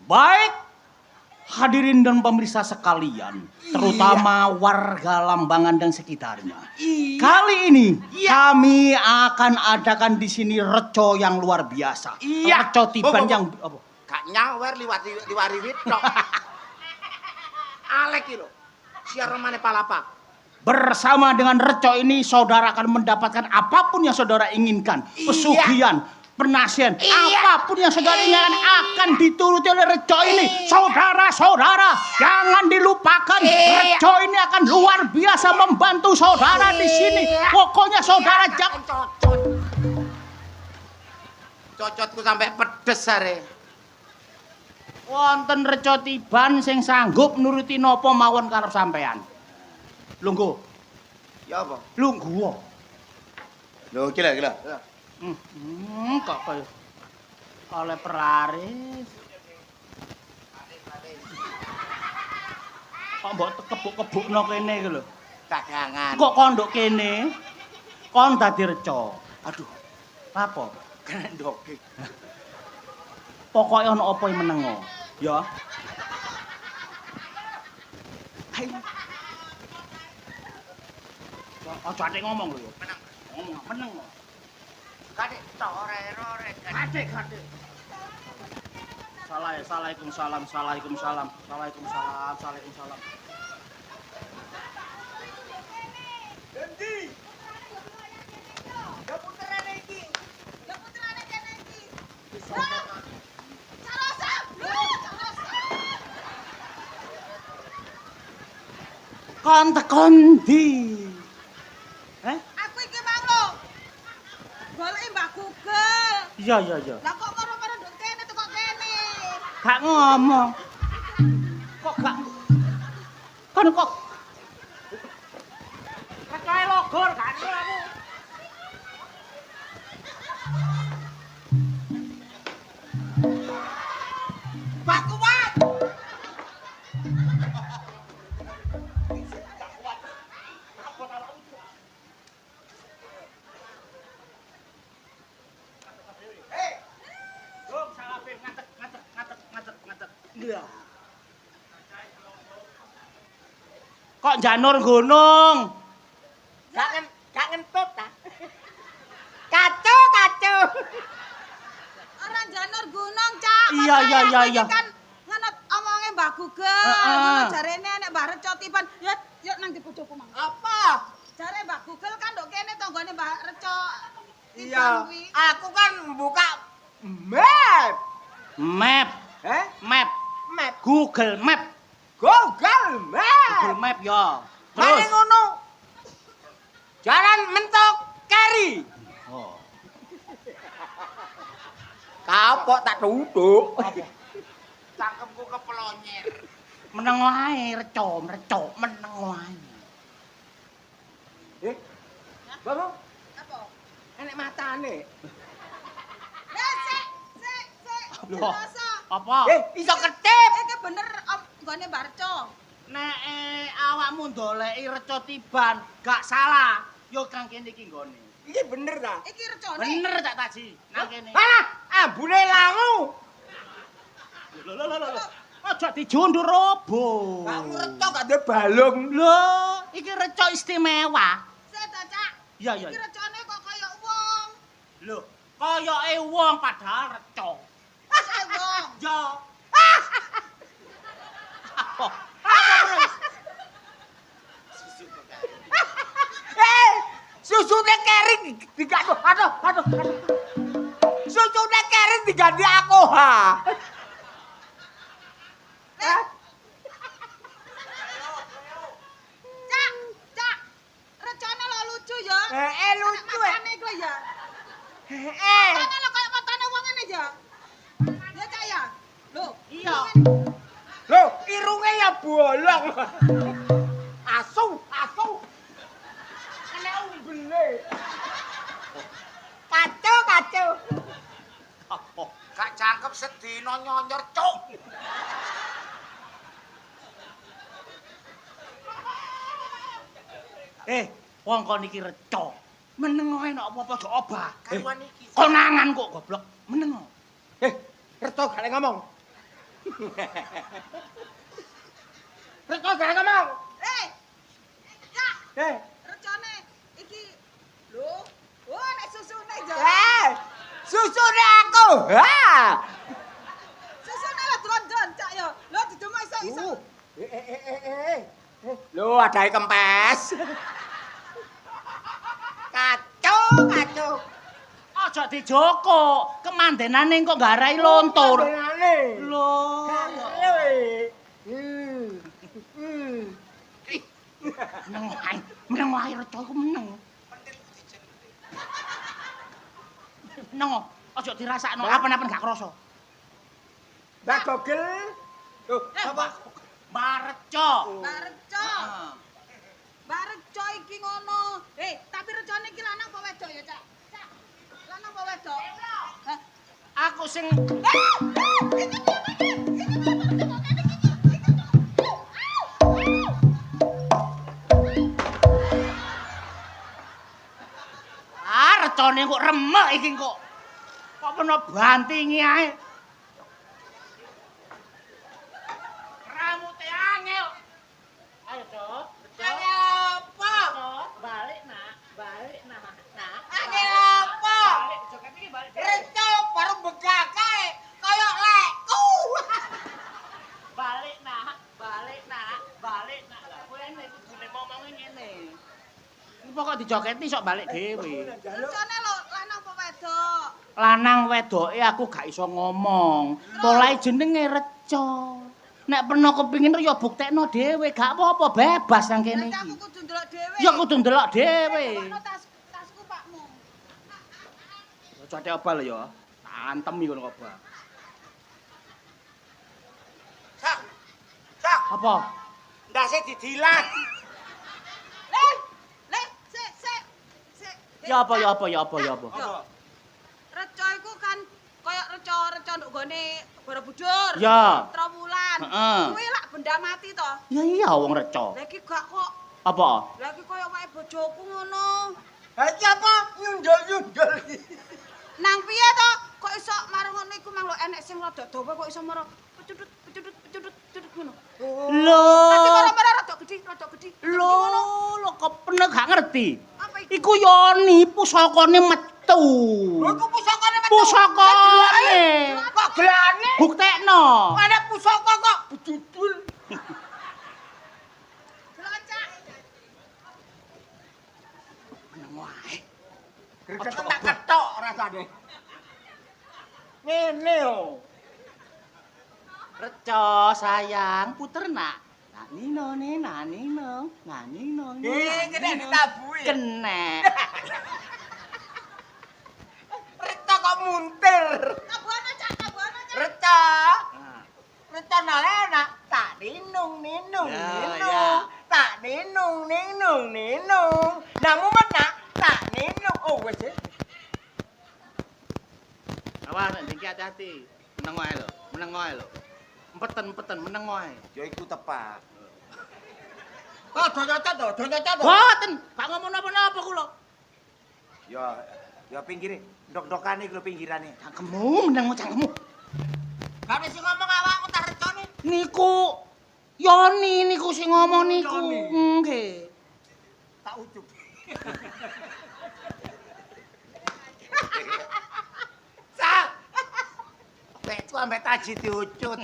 B: Baik. Hadirin dan pemirsa sekalian, terutama warga Lambangan dan sekitarnya.
C: Iya.
B: Kali ini kami akan adakan di sini reco yang luar biasa.
C: Iya.
B: Reco tiban yang apa?
C: Gak nyawer liwari wit tok. Alek iki lho. Siar mane palapa.
B: Bersama dengan reco ini saudara akan mendapatkan apapun yang saudara inginkan.
C: Iya.
B: Pesugihan, penasihan, apapun yang saudara inginkan akan dituruti oleh reco ini. Saudara-saudara, jangan dilupakan. Reco ini akan luar biasa membantu saudara di sini. Pokoknya saudara jangan
C: Cocotku sampai pedes are.
B: wonten reco tiban sing sanggup nuruti napa mawon karep sampean. Lungguh.
C: Ya apa?
B: Lungguh.
C: Lho, iki lho.
B: Kok kaya oleh peraris. Kok mbok kebuk-kebukno kene iki lho.
C: Dagangan.
B: Kok kondok kene? Kon dadi reca.
C: Aduh,
B: Apa?
C: kena ndoke.
B: Pokoke ana apa yang menengo, ya. Hai. Aja atik ngomong lho.
C: Meneng.
B: Ngomong meneng.
C: Kadek tore-rore.
B: Kadek. Waalaikumsalam.
A: Dendi.
D: Ya puterane iki. Ya puterane kene iki.
B: Kon tekon ndi?
D: Aku iki mang lho. Goleki Mbak Google.
B: Iya.
D: Lah kok karo-karo nduk kene teko kene.
B: Gak ngomong. Kok gak? Kon kok. Kacae lho
C: gak ero aku. Pak kuat.
B: Kok janur gunung?
C: Gak ngentut ta. Kacau.
D: Orang janur gunung, Cak.
B: Iya, iya, iya,
D: Makanya
B: iya.
D: iki kan ngono omonge Mbah Gugel.
B: Heeh.
D: Ngono jarene nek Mbah Reco tiban, yuk nang di bojoku mang.
C: Apa?
D: Jare Mbah Gugel kan ndok kene tanggane Mbah Reco.
C: Iya.
D: kuwi.
C: Aku kan buka map.
B: Map,
C: Eh?
B: map,
C: Map.
B: Google Map.
C: Google Map.
B: Google Map ya.
C: Mane
B: Terus.
C: ngono. Jalan mentok keri.
B: Oh.
C: Kapok tak duduk. Cangkemku kepelonyer.
B: Meneng wae reco, meneng wae.
C: Bapak,
D: Apa?
C: enek matane.
D: Sik.
B: Loh.
D: Rasa.
B: Apa?
C: Iso ketip.
D: Iki bener nggone Mbah Reco.
B: Nek awakmu ndoleki reco tiban, gak salah. Yo kang kene iki nggone.
C: Iki bener ta?
D: Iki recone.
B: Bener tak taji nang kene.
C: Alah, ambune langu.
B: Lho. Aja dijundur robo.
C: Kamu reco gak ada balung.
B: Lho, iki reco istimewa.
D: Sik ta, Cak.
B: Iya.
D: Iki recone kok kaya wong.
B: Lho, koyoke wong padahal reco.
D: Kaya wong.
B: Ya. Apa?
C: Susune kering diganti. Aduh. Susune kering diganti aku ha.
D: Cak. Recone lo lucu ya.
C: Lucu
D: Matane iku ya. Matane lo kaya matane wong ngene ya. Ya, Cak ya. Lho.
B: Iya.
C: Loh, irunge ya bolong. Asu. Kena umbele. Kacau.
B: Apa?
C: Gak cangkep sedina nyonyor, cuk.
B: Wong kon iki reco. Meneng wae nek apa-apa aja obah.
C: Karuan iki.
B: Konangan kok goblok. Meneng.
C: Reto gak ngomong. Reto gak ngomong.
D: Cak.
C: Eh,
D: Recone iki. Lho. Oh, nek susune ya.
C: susune aku. Ha.
D: Susune lo dronjon, Cak ya. Lho didemek iso-iso.
C: Loh, ada kempes. Kacau.
B: Aja dijoko. Kemandenane kok garai lontur. Lho. Meneng wae reco iku meneng. Meneng. Aja dirasakno apa-apa gak krasa.
C: Mbak Gogel. Loh, apa?
B: Mbak Reco.
D: Mbak Reco. Mbak Reco iki ngono. Tapi recone iki lanang apa wedok ya, Cak? Cak. Lanang apa wedok? Hah?
B: Aku sing recone kok remek iki kok. Kok peno bantingi ae. Rambute angel. Ayo, Cok.
C: Angel apa?
B: Balik, Nak. Nak.
C: Angel apa?
B: Balik, joget iki balik.
C: Reto baru begake kaya lekku.
B: Balik, Nak. Lah kowe nek kudune ngomong ngene. Iki pokok dijoketi sok balik dhewe.
D: Recone lo lanang apa wedok?
B: Lanang wedoke aku gak iso ngomong. Mulai jenenge Reco. Nek peno kepengin ya buktekno dhewe, gak apa-apa bebas nang kene
D: Nanti aku
B: iki.
D: kudu ndelok dhewe.
B: Ya kudu ndelok dhewe.
D: Ono tasku pakmu.
B: Cocok obal ya. Antem iki ngono obal.
C: Sak.
B: Apa?
C: Ndase didilat.
D: Le, sik.
B: Ya apa?
D: Yo, reca iku kan koyo reca nduk gone Borobudur.
B: Ya.
D: Trawulan.
B: Heeh.
D: Kuwi lak benda mati to.
B: Ya iya wong reca.
D: Lah iki gak kok.
B: Apa?
D: Lah iki koyo wae bojoku ngono.
C: Ha iki apa nyundul-nyundul iki?
D: Nang piye to? Kok iso marang ngono iku mang lho enek sing rada dawa kok iso marang pecudut ngono. Tapi
B: Lho.
D: ora rada gedhi, rada gedhi.
B: Lho, kok penek gak ngerti.
D: Apa iku?
B: Iku Yoni pusakane metu.
C: Lho iku pusakane metu.
B: Pusakane.
C: Kok gelane?
B: Buktekno.
C: Ada pusaka kok bedudul.
D: Loncak.
B: Wae.
C: Gregetan tak ketok rasane. Ngene lho.
B: Reca sayang puter nak. Nino.
C: Kena ditabui.
B: Kenek.
C: Reca kok muntir.
D: Tabuhan aja.
C: Reca. Reca nalena tak ninung.
B: Ya.
C: Tak ninung. Namu menak tak ninung. Oh wis.
B: Awas nek iki hati-hati. Meneng wae lho. Empeten meneng wae.
C: Ya iku tepat. Oh, donyotot to.
B: Boten, gak ngomong napa-napa kula.
C: Ya pinggire. Ndok-ndokane iku lho pinggirane.
B: Cangkemmu meneng cangkemmu.
C: Gak ada sing ngomong awakmu tak recone.
B: Niku Yoni niku sing ngomong niku.
C: Yoni.
B: Nggih.
C: Tak ucuk. Sa. Lekku ambek taji diucut.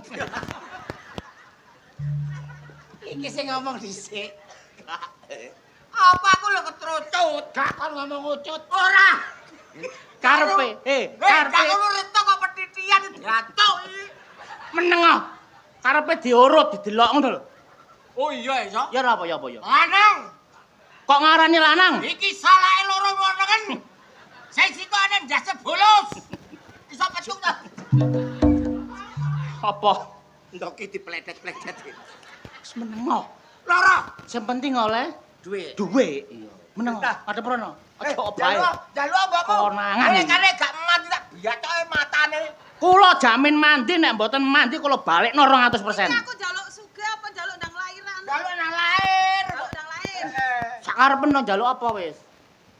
C: Iki sing ngomong dhisik. Apa aku lho ketrucut? Gak kon ngomong ucut. Ora.
B: Karepe,
C: Gak ngono reto kok petitian diatok iki.
B: meneng ah. Karepe diurut, didelok ngono lho.
C: Oh iya iso.
B: Ya apa ya?
C: Lanang.
B: Kok ngarani lanang?
C: Iki salahe loro wonengen. Sing situ ana ndase bolos. Iso petung ta?
B: Apa?
C: Ndoki dipletet-pletet.
B: Wis meneng ah.
C: Loro.
B: Sing penting oleh
C: Duit.
B: duwe. Iya. Meneng.
C: Entah.
B: Ada prono. Aja bae.
C: Jalu mbokmu.
B: Konangan
C: Nek
B: iki.
C: kare gak mati tak biatoke matane.
B: Kula jamin mandi nek mboten mandi kula balekno 200%.
D: Iki aku njaluk sugih apa njaluk ndang lairan?
C: Jalu nang lahir.
D: Njaluk ndang lair.
B: Sakarepen no njaluk apa wis?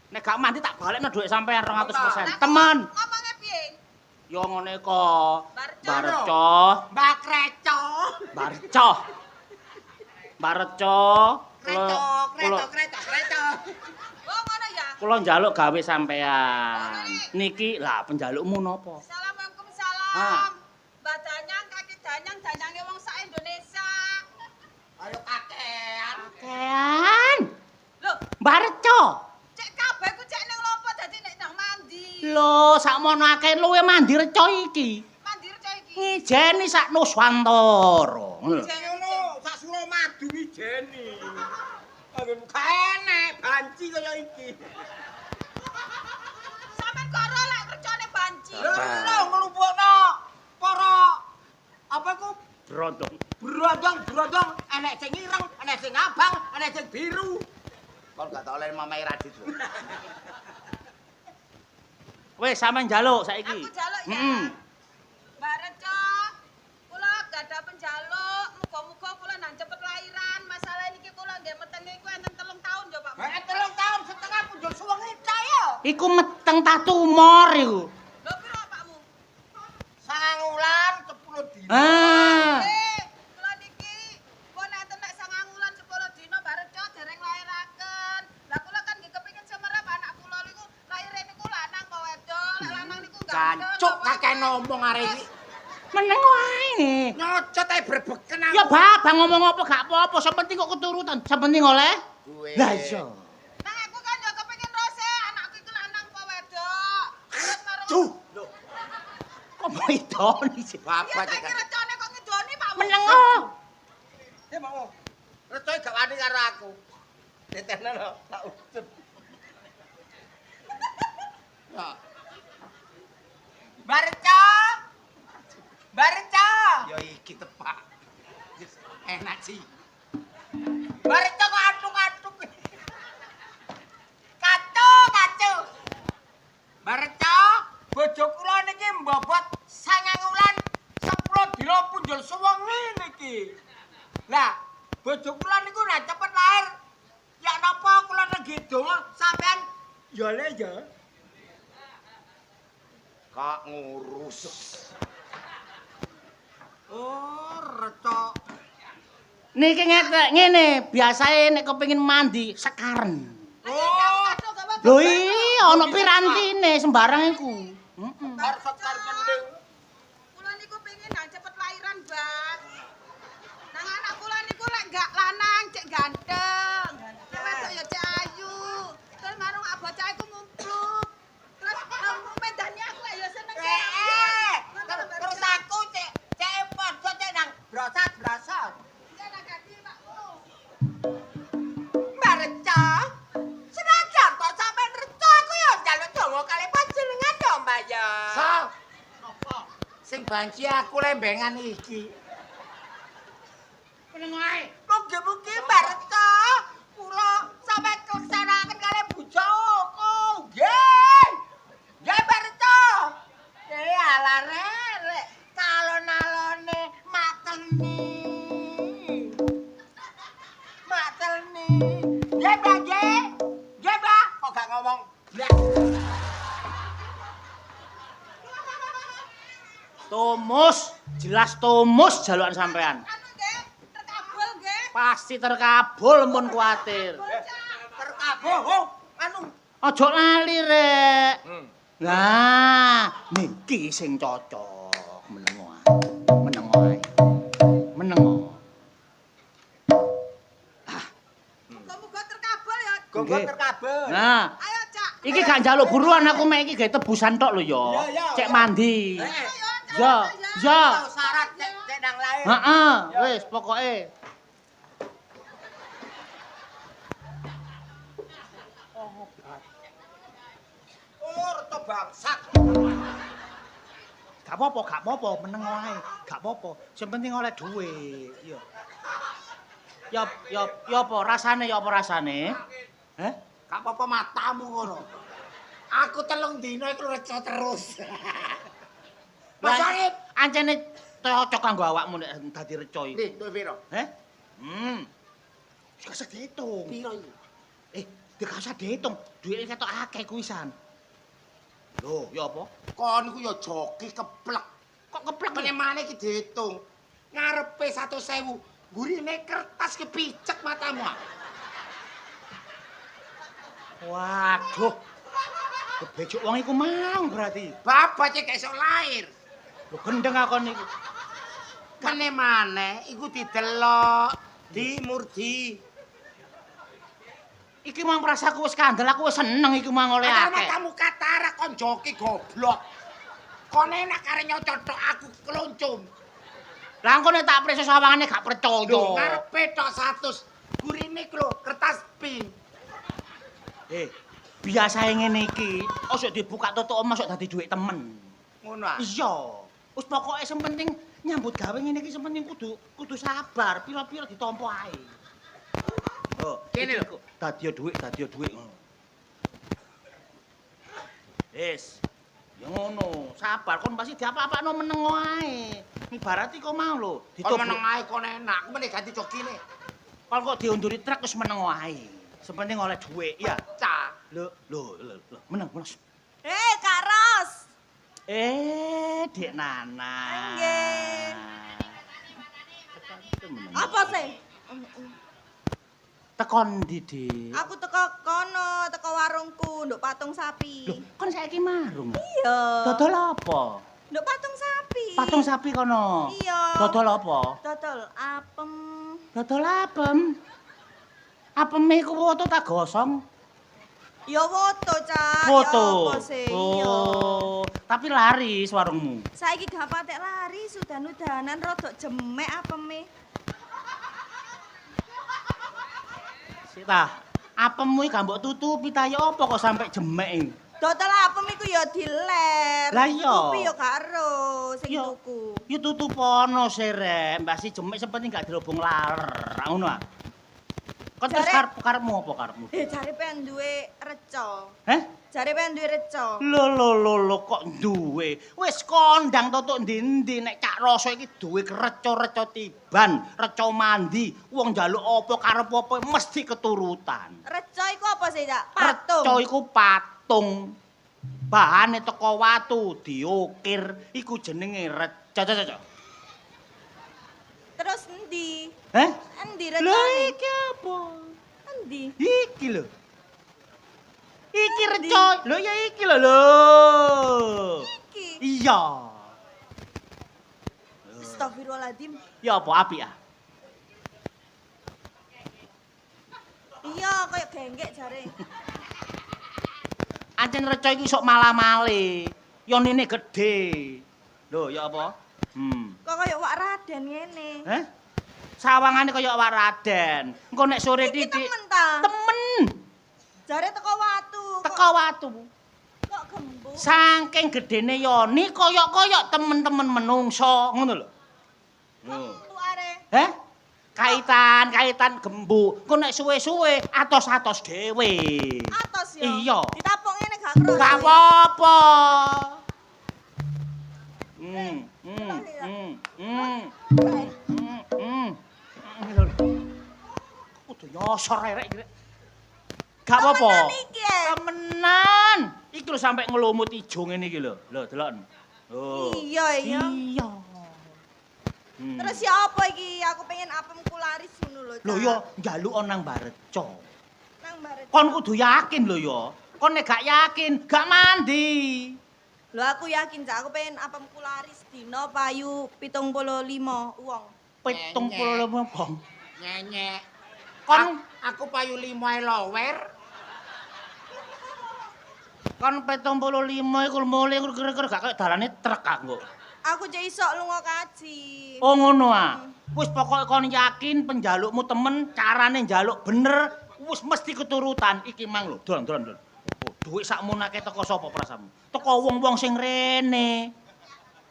B: Nek gak mandi tak balekno dhuwit sampean 200%.
D: Lah,
B: Temen.
D: Ngomongnya piye?
B: Yo ngene kok.
D: Barco.
B: Barco.
C: Mbak Kreco.
B: Barco. Barco.
C: Kreco.
D: Oh ngono ya.
B: Kula njaluk gawe sampean. Niki lah penjalukmu napa?
D: Assalamualaikum
B: Ah.
D: salam. Mbak Danyang, kaki Danyang, Danyange wong sak Indonesia.
C: Ayo kakean.
B: Kean.
D: Loh,
B: Barco.
D: cek kabeh ku cek ning lopo dadi nek nang mandi.
B: Lho, sakmono akeh luwe mandi reca iki.
D: Mandi reca iki.
B: Ngijeni sak Nuswantara. Ngono lho.
C: Ngono, sak Suramadu ijeni. Anggen kaenek banci kaya iki.
D: Sampeyan kok ora lek recane banci.
C: Lho nglumpukno para apa ku
B: Brondong.
C: brondong enek sing ireng, enek sing abang, enek sing biru. Kon gak tau oleh Mamae Radit lho.
B: Wis sampean njaluk saiki.
D: Aku jaluk ya. Mbak Reca, kula gada penjaluk, muga-muga kula nang cepet lairan. Masalah niki kula nggih metenge iku enten 3 tahun ya, Pak.
C: Nek 3 tahun setengah punjul suwengi caya.
B: Iku meteng tak tumor iku.
D: Lho piro Pakmu?
C: 9 wulan 10 dina.
B: Ah.
D: Kula niki pun enten nek 9 wulan 10 dina Mbak Reca dereng lairaken. Lah kula kan nggih kepengin semerap anak kula niku laire niku lanang apa wedok. Lek lanang niku enggak
C: Jancuk kakek ngomong arek iki.
B: Meneng wae.
C: Nyocot ae brebeken aku.
B: Ya babang ngomong apa gak apa-apa, sing penting kok keturutan, sing penting oleh.
C: Duwe.
B: Lah iya.
D: Nah aku kan ya kepengin rose anakku iku lanang apa wedok. Terus marang
C: Duh, lho.
B: Kok maidoni sih?
D: Ya
C: Bapak
D: saiki
C: cek.
D: recone kok ngedoni Pak.
B: Meneng oh.
C: Ya mau. Recoy gak wani karo aku. Ditenen lho, tak ucep. Ya. Barca. Barca. Ya iki tepak. Enak sih. Barca kok atuk-atuk. Kacu. Ya le ya. Kak ngurus. Oh, reco.
B: Niki ngene, biasae nek kepengin mandi sekaren.
C: Oh,
B: Lho iya ana pirantine sembarang iku. Heeh.
C: sekar penting.
D: Kula niku pengin nang cepet lairan, Bang. Nang anak kula niku lek gak lanang cek ganteng. Lek wedok ya cek ayu. Terus marung bocah iku ngumpluk. Terus medani aku lek ya seneng cek ayu.
C: Terus aku cek padha cek nang brosat-brosot.
D: Iya nang gadi Pak Guru.
C: Mereca. Senajan kok sampean reca aku ya njaluk donga kali panjenengan ya, Mbak ya. Apa? Sing banci aku lembengan iki.
B: Meneng wae.
C: Mugi-mugi Mbak reca kula sampe kelaksanakaken kali bojoku. Nggih. Nggih Mbak reca. Alah rek calon-alone mateni. Mateni. Nggih, Mbak nggih. Nggih, Mbak. Kok gak ngomong blas.
B: Tumus, jelas tumus jalukan sampean.
D: Anu nggih, terkabul nggih.
B: Pasti terkabul mun kuatir.
C: Terkabuh. Oh, anu.
B: Aja lali, Rek. Nah, niki sing cocok meneng wae. Meneng wae. Meneng.
D: Muga-muga terkabul ya.
C: Gonggo
B: Nggih.
C: terkabuh.
B: Nah,
D: Ayo, Cak.
B: iki gak njaluk buruan aku mek iki gawe tebusan tok lho ya.
C: Iya, iya.
B: Cek mandi.
C: Eh,
B: Ya, ya.
C: Tahu syarat cek nang lain.
B: Heeh, wis pokoke.
C: Oh, reto bangsat.
B: Gak apa-apa, meneng wae. Gak apa-apa. Sing penting oleh duit. Iya. Ya apa rasane? Heh?
C: Gak apa-apa matamu ngono. Aku 3 dina iku reco terus. Mas Arif,
B: Ancene cocok kanggo awakmu nek dadi reca iki.
C: nih, duwe piro?
B: Heh? Gak usah diitung.
C: Piro iki?
B: Gak usah diitung. Duit ketok akeh kuwisan. Lho, ya apa?
C: Kon iku ya joki keplek.
B: Kok keplek
C: Meneh maneh iki diitung. Ngarepe 100.000, gurine kertas kepicek matamu.
B: Waduh. Kebejuk wong iku mang berarti.
C: Bapak cek iso lahir.
B: Lho gendeng akon iki.
C: Meneh maneh iku didelok, dimurdi.
B: Iki mang prasaku wis kandel, aku wis seneng iki mang oleh
C: Karena
B: akeh.
C: kamu katara kon joki goblok. Kon enak kare nyocotok aku keloncom.
B: Lah engko nek tak preso sawangane gak percaya.
C: Lho, ngarepe tok 100. Gurine iku lho kertas pink.
B: Biasae ngene iki, ojo dibuka tutuk omah sok dadi dhuwit temen.
C: Ngono ah.
B: Iya. Wis pokoke sing penting nyambut gawe ngene iki sing penting kudu sabar, pira-pira ditampa ae. Oh,
C: Kene lho.
B: dadi dhuwit ngono. Wis. Ya ngono, sabar kon pasti diapa-apakno meneng wae. Ibarat kok mau lho,
C: Kon meneng ae kon enak, aku meneh ganti jokine.
B: Kon kok diunduri truk wis meneng wae. Sing penting oleh dhuwit, ya.
C: Cah.
B: Lho, meneng.
D: Kak Ros.
B: Dik Nana.
D: Nggih. Apa sih?
B: Tekon ndi, Dik?
D: Aku teko kono, teko warungku, nduk patung sapi.
B: Lho, kon saiki marung.
D: Iya.
B: Dodol apa?
D: Nduk patung sapi.
B: Patung sapi kono.
D: Iya.
B: Dodol apa?
D: Dodol apem.
B: Dodol apem. Apeme iku foto tak gosong.
D: Ya foto, Cak.
B: Foto.
D: Ya apa sih? Iya.
B: Oh, tapi laris warungmu.
D: Saiki gak patek lari, sudan-udanan rodok jemek apeme.
B: Sik ta. Apemmu iki gak mbok tutupi ta ya apa kok sampe jemek iki?
D: Dodol apem iku ya diler.
B: Lah iya.
D: Tutupi ya gak ero sing
B: Iya.
D: tuku.
B: Ya tutupono sih, Rek. Mbah si jemek sing penting gak dirobong lar. Ngono ah. Kon terus
D: Jare-
B: karepmu apa karepmu?
D: Jare pengen duwe reca.
B: Heh?
D: Jare pengen duwe reca.
B: Lho kok duwe. Wis kondang totok ndi-ndi nek Cak Rasa iki duwe reca-reca tiban, reca mandi. Wong njaluk apa karep apa mesti keturutan.
D: Reca iku apa sih, Cak? Patung.
B: Reca iku patung. Bahane teko watu diukir iku jenenge reca.
D: Terus endi?
B: Heh?
D: Endi
B: Lho
D: recane?
B: iki apa?
D: Endi?
B: Iki lho. Iki reca. Lho ya iki lho.
D: Iki.
B: Iya.
D: Astagfirullahaladzim.
B: Ya apa apik ah?
D: Iya, kayak genggek jare.
B: Ancen reca iki sok malah-male. Yonine gedhe. Lho ya apa?
D: Kok kayak wak Raden ngene.
B: Heh? Sawangane kaya wak Raden. Engko nek sore
D: Iki
B: titik
D: temen ta?
B: temen
D: Jare teko watu.
B: teko watu.
D: Kok gembuk.
B: Saking gedene Yoni kaya-kaya temen-temen menungso, ngono lho.
D: Gembuk are.
B: Heh? Kaitan gembuk. Engko nek suwe-suwe atos-atos dhewe.
D: Atos ya.
B: Iya.
D: Ditapuk ngene gak krasa.
B: Gak apa-apa. Kudu nyosor rek iki. Gak apa-apa.
D: Temenan iki,
B: Temenan. Iki lho sampe ngelumut ijo ngene iki lho. Lho delok. Oh.
D: Iya, iya.
B: Iya.
D: Terus ya apa iki? Aku pengen apemku laris ngono lho.
B: Lho ya njaluk nang Bareca.
D: Nang baret.
B: Kon kudu yakin lho ya. Kon nek gak yakin, gak mandi.
D: Lho aku yakin Cak, aku pengen apemku laris dina payu 75 wong.
B: 75 bong.
C: Nyenyek.
B: Kon
C: Aku payu 5 lower.
B: kon 75 iku mulai kira-kira gak kaya dalane truk aku.
D: Aku cek iso lunga kaji.
B: Oh ngono ah. Wis pokoke kon yakin penjalukmu temen, carane njaluk bener, wis mesti keturutan. Iki mang lho, dolan. Oh, dhuwit sakmunake teko sapa prasamu? Teko wong-wong sing rene.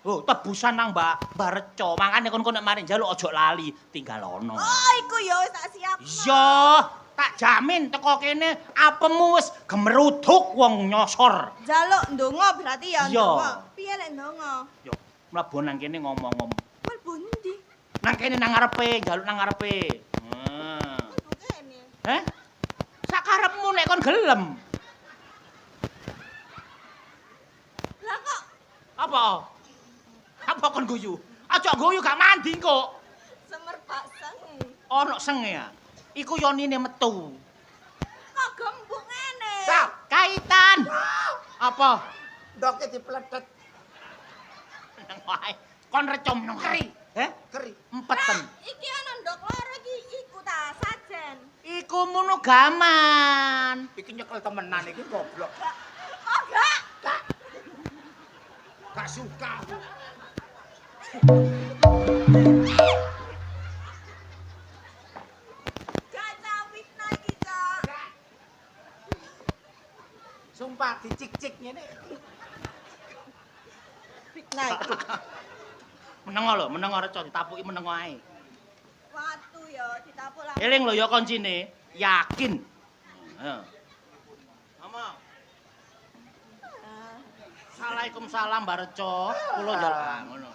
B: Oh, tebusan nang Mbak Bareca. Makane kon nek mari njaluk aja lali, tinggal ono.
D: Oh, iku ya wis tak siap.
B: Iya, tak jamin teko kene apemu wis gemeruduk wong nyosor.
D: Jaluk ndonga berarti ya
B: Iya.
D: ndonga. Piye lek ndonga?
B: Yo, mlebu nang kene ngomong-ngomong.
D: Mlebu ndi?
B: Nang kene nang ngarepe, njaluk nang ngarepe.
D: Mlebu kene.
B: Heh? Sakarepmu nek kon gelem.
D: Lah kok
B: Apa? Apa kon guyu? Aja guyu gak mandi kok.
D: semerbak seng.
B: Ono senge ya. Iku yonine metu.
D: Kok gembuk ngene?
B: Kaitan. Apa?
C: Ndoke dipletet
B: Nang wae. Kon recom nang keri. Heh?
C: keri.
B: Empeten.
D: Iki ana ndok loro iki iku ta sajen.
B: Iku monogaman.
C: Iki nyekel temenan iki goblok.
D: Oh gak.
C: Gak suka aku.
D: Gak cawitna iki, Cak.
C: Sumpah dicik-cik ngene.
D: Fitnah iki.
B: Menengo lho, menengo reca ditapuki menengo ae.
D: Watu ya ditapuk lah.
B: Eling lho ya koncine, yakin. Heeh. Ngomong. Waalaikumsalam Bareca. Kula njaluk ngono.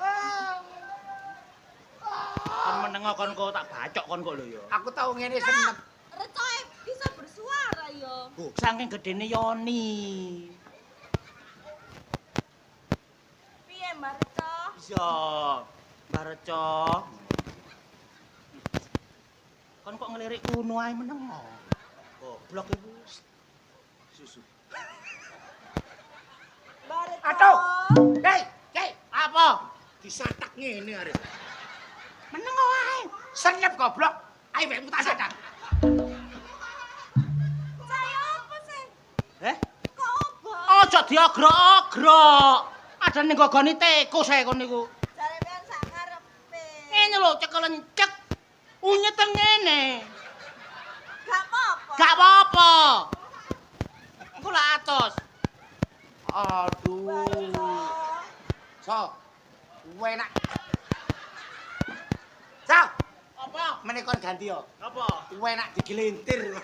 B: Kon menengo kon kok tak bacok kon kok lho ya.
C: Aku tau ngene senep.
D: Recoke bisa bersuara ya.
B: Oh, saking gedene Yoni.
D: Piye, Mbak Reco?
B: Iya, Bareca. Kon kok ngelirik kuno ae menengo. Goblok iku. Susu.
D: Mbak Reco.
C: Aduh. Hei,
B: Apa?
C: disatak ngene arek.
B: Menengo ae.
C: Senep goblok. Ayo wekmu tak satak.
D: Saya apa sih?
B: Eh?
D: Kok obo?
B: Aja diogrok-ogrok. Ada ning gogone tikus ae kon niku.
D: Jare pengen sak karepe.
B: Ngene lho cekelen cek. Unyeten ngene.
D: Gak apa-apa.
B: Gak apa-apa. Engko lak atos.
C: Aduh. So, enak. So,
B: Apa?
C: meneh kon ganti yo.
B: Apa?
C: Enak digelintir.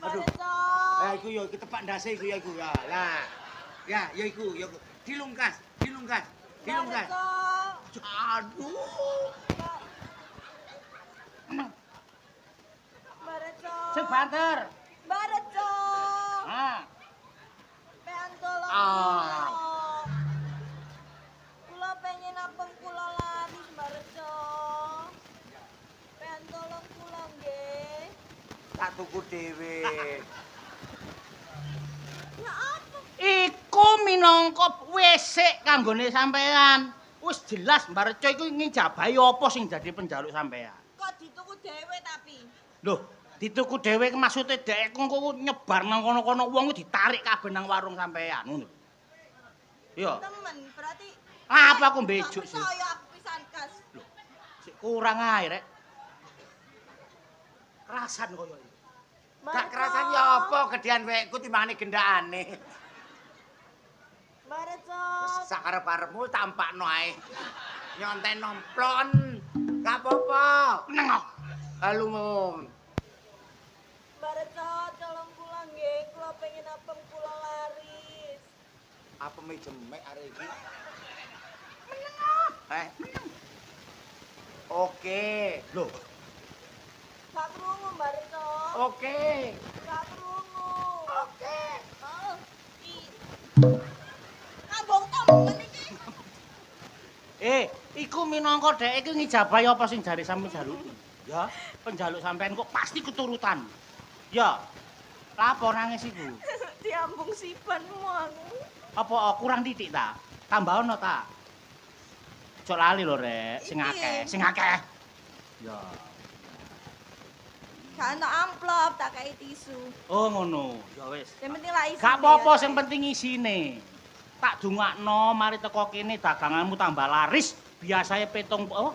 C: Aduh. Iku yo iki tepak ndase iku ya iku ya. Lah. Ya, ya iku, ya iku. Dilungkas. Aduh.
D: Mbak Reco.
B: Sing banter.
D: Mbak Reco.
B: Ah.
D: Pengen tolong. Kula pengen apem kula laris Mbak Reco. Pengen tolong kula nggih.
C: Tak tuku dhewe.
D: Ya apa?
B: Iku minangka WC kanggone sampean. Wis jelas Mbak Reco iku ngijabahi apa sing dadi penjaluk sampean.
D: Kok dituku dhewe tapi?
B: Loh, dituku dhewe maksude dhek engko nyebar nang kono-kono wong ditarik kabeh nang warung sampean ngono. Iya.
D: Temen, berarti
B: Apa aku mbejuk sih?
D: Saya aku pisan kas.
B: Sik kurang ae rek. Kerasan koyo iki.
C: Gak kerasan ya apa gedean wekku timbangane gendakane.
D: Mbak Reco.
C: Sakarep-arepmu tampakno ae. Nyonten nomplon. Gak apa-apa.
B: Nengok.
C: Halo.
D: Mbak Reco, tolong kula nggih, kula pengen apem kula laris.
C: Apa me jemek arek iki? Oke. Loh,
D: Gak krungu Mbak Reco.
C: oke.
D: Gak krungu.
C: Oke.
D: Oh, Kambung temen iki.
B: Iku minangka dhek iki ngijabahi apa sing jare sampe jaluki. Ya, penjaluk sampean kok pasti keturutan. Ya. Lapor nangis iku.
D: Diambung siban mang.
B: Apa kurang titik ta? Tambah ono ta? Ojo lali lho, Rek. Sing akeh. Ya.
D: Gak ana amplop tak kei tisu.
B: Oh ngono. Ya wis.
D: Yang penting lah isi.
B: Gak apa-apa sing penting isine. Tak dungakno mari teko kene daganganmu tambah laris. Biasanya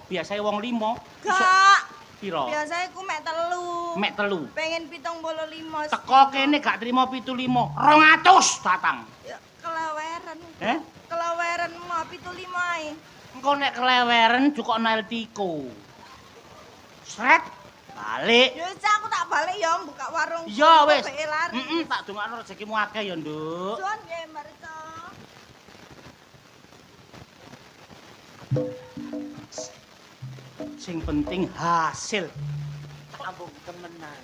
B: biasanya wong 5.
D: Gak.
B: Piro?
D: Biasanya ku mek 3.
B: Mek 3.
D: Pengen 75.
B: Teko kene gak trimo 75. 200 datang.
D: Ya, keleweran. Keleweran mau 75 ae.
B: Engko nek keleweren jukokno Eltiko. Sret balik.
D: Ya wis aku tak balik ya buka warung.
B: Iya wis.
D: Laris.
B: Tak dongakno rezekimu akeh ya, Nduk.
D: Suwun nggih, Mbak Reco.
B: Sing penting hasil.
C: Ambung temenan.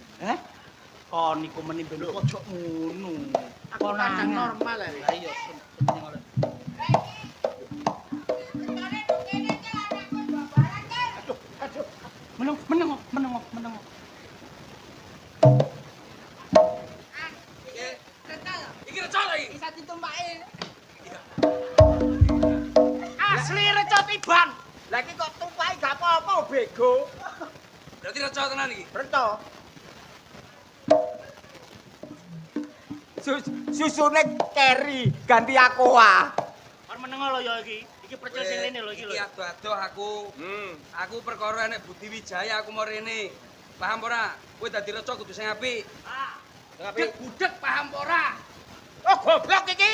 B: Oh niku meni ben ojo ngono.
C: Aku kadang normal ae.
B: Lah iya penting oleh. Meneng.
C: Iki reca lagi.
D: Bisa ditumpaki.
B: Asli reca tiban.
C: Lah iki kok tumpaki gak apa-apa bego.
E: Berarti reca tenan iki.
C: Reca. Susune keri ganti aqua.
B: Kon meneng lho ya iki. Iki percaya sing rene lho iki lho.
E: Iki adoh aku. Aku perkara enek Budi Wijaya aku mau rene. Paham ora? Kowe dadi reca kudu sing apik.
B: Ah,
E: Budek paham ora?
C: Oh goblok iki.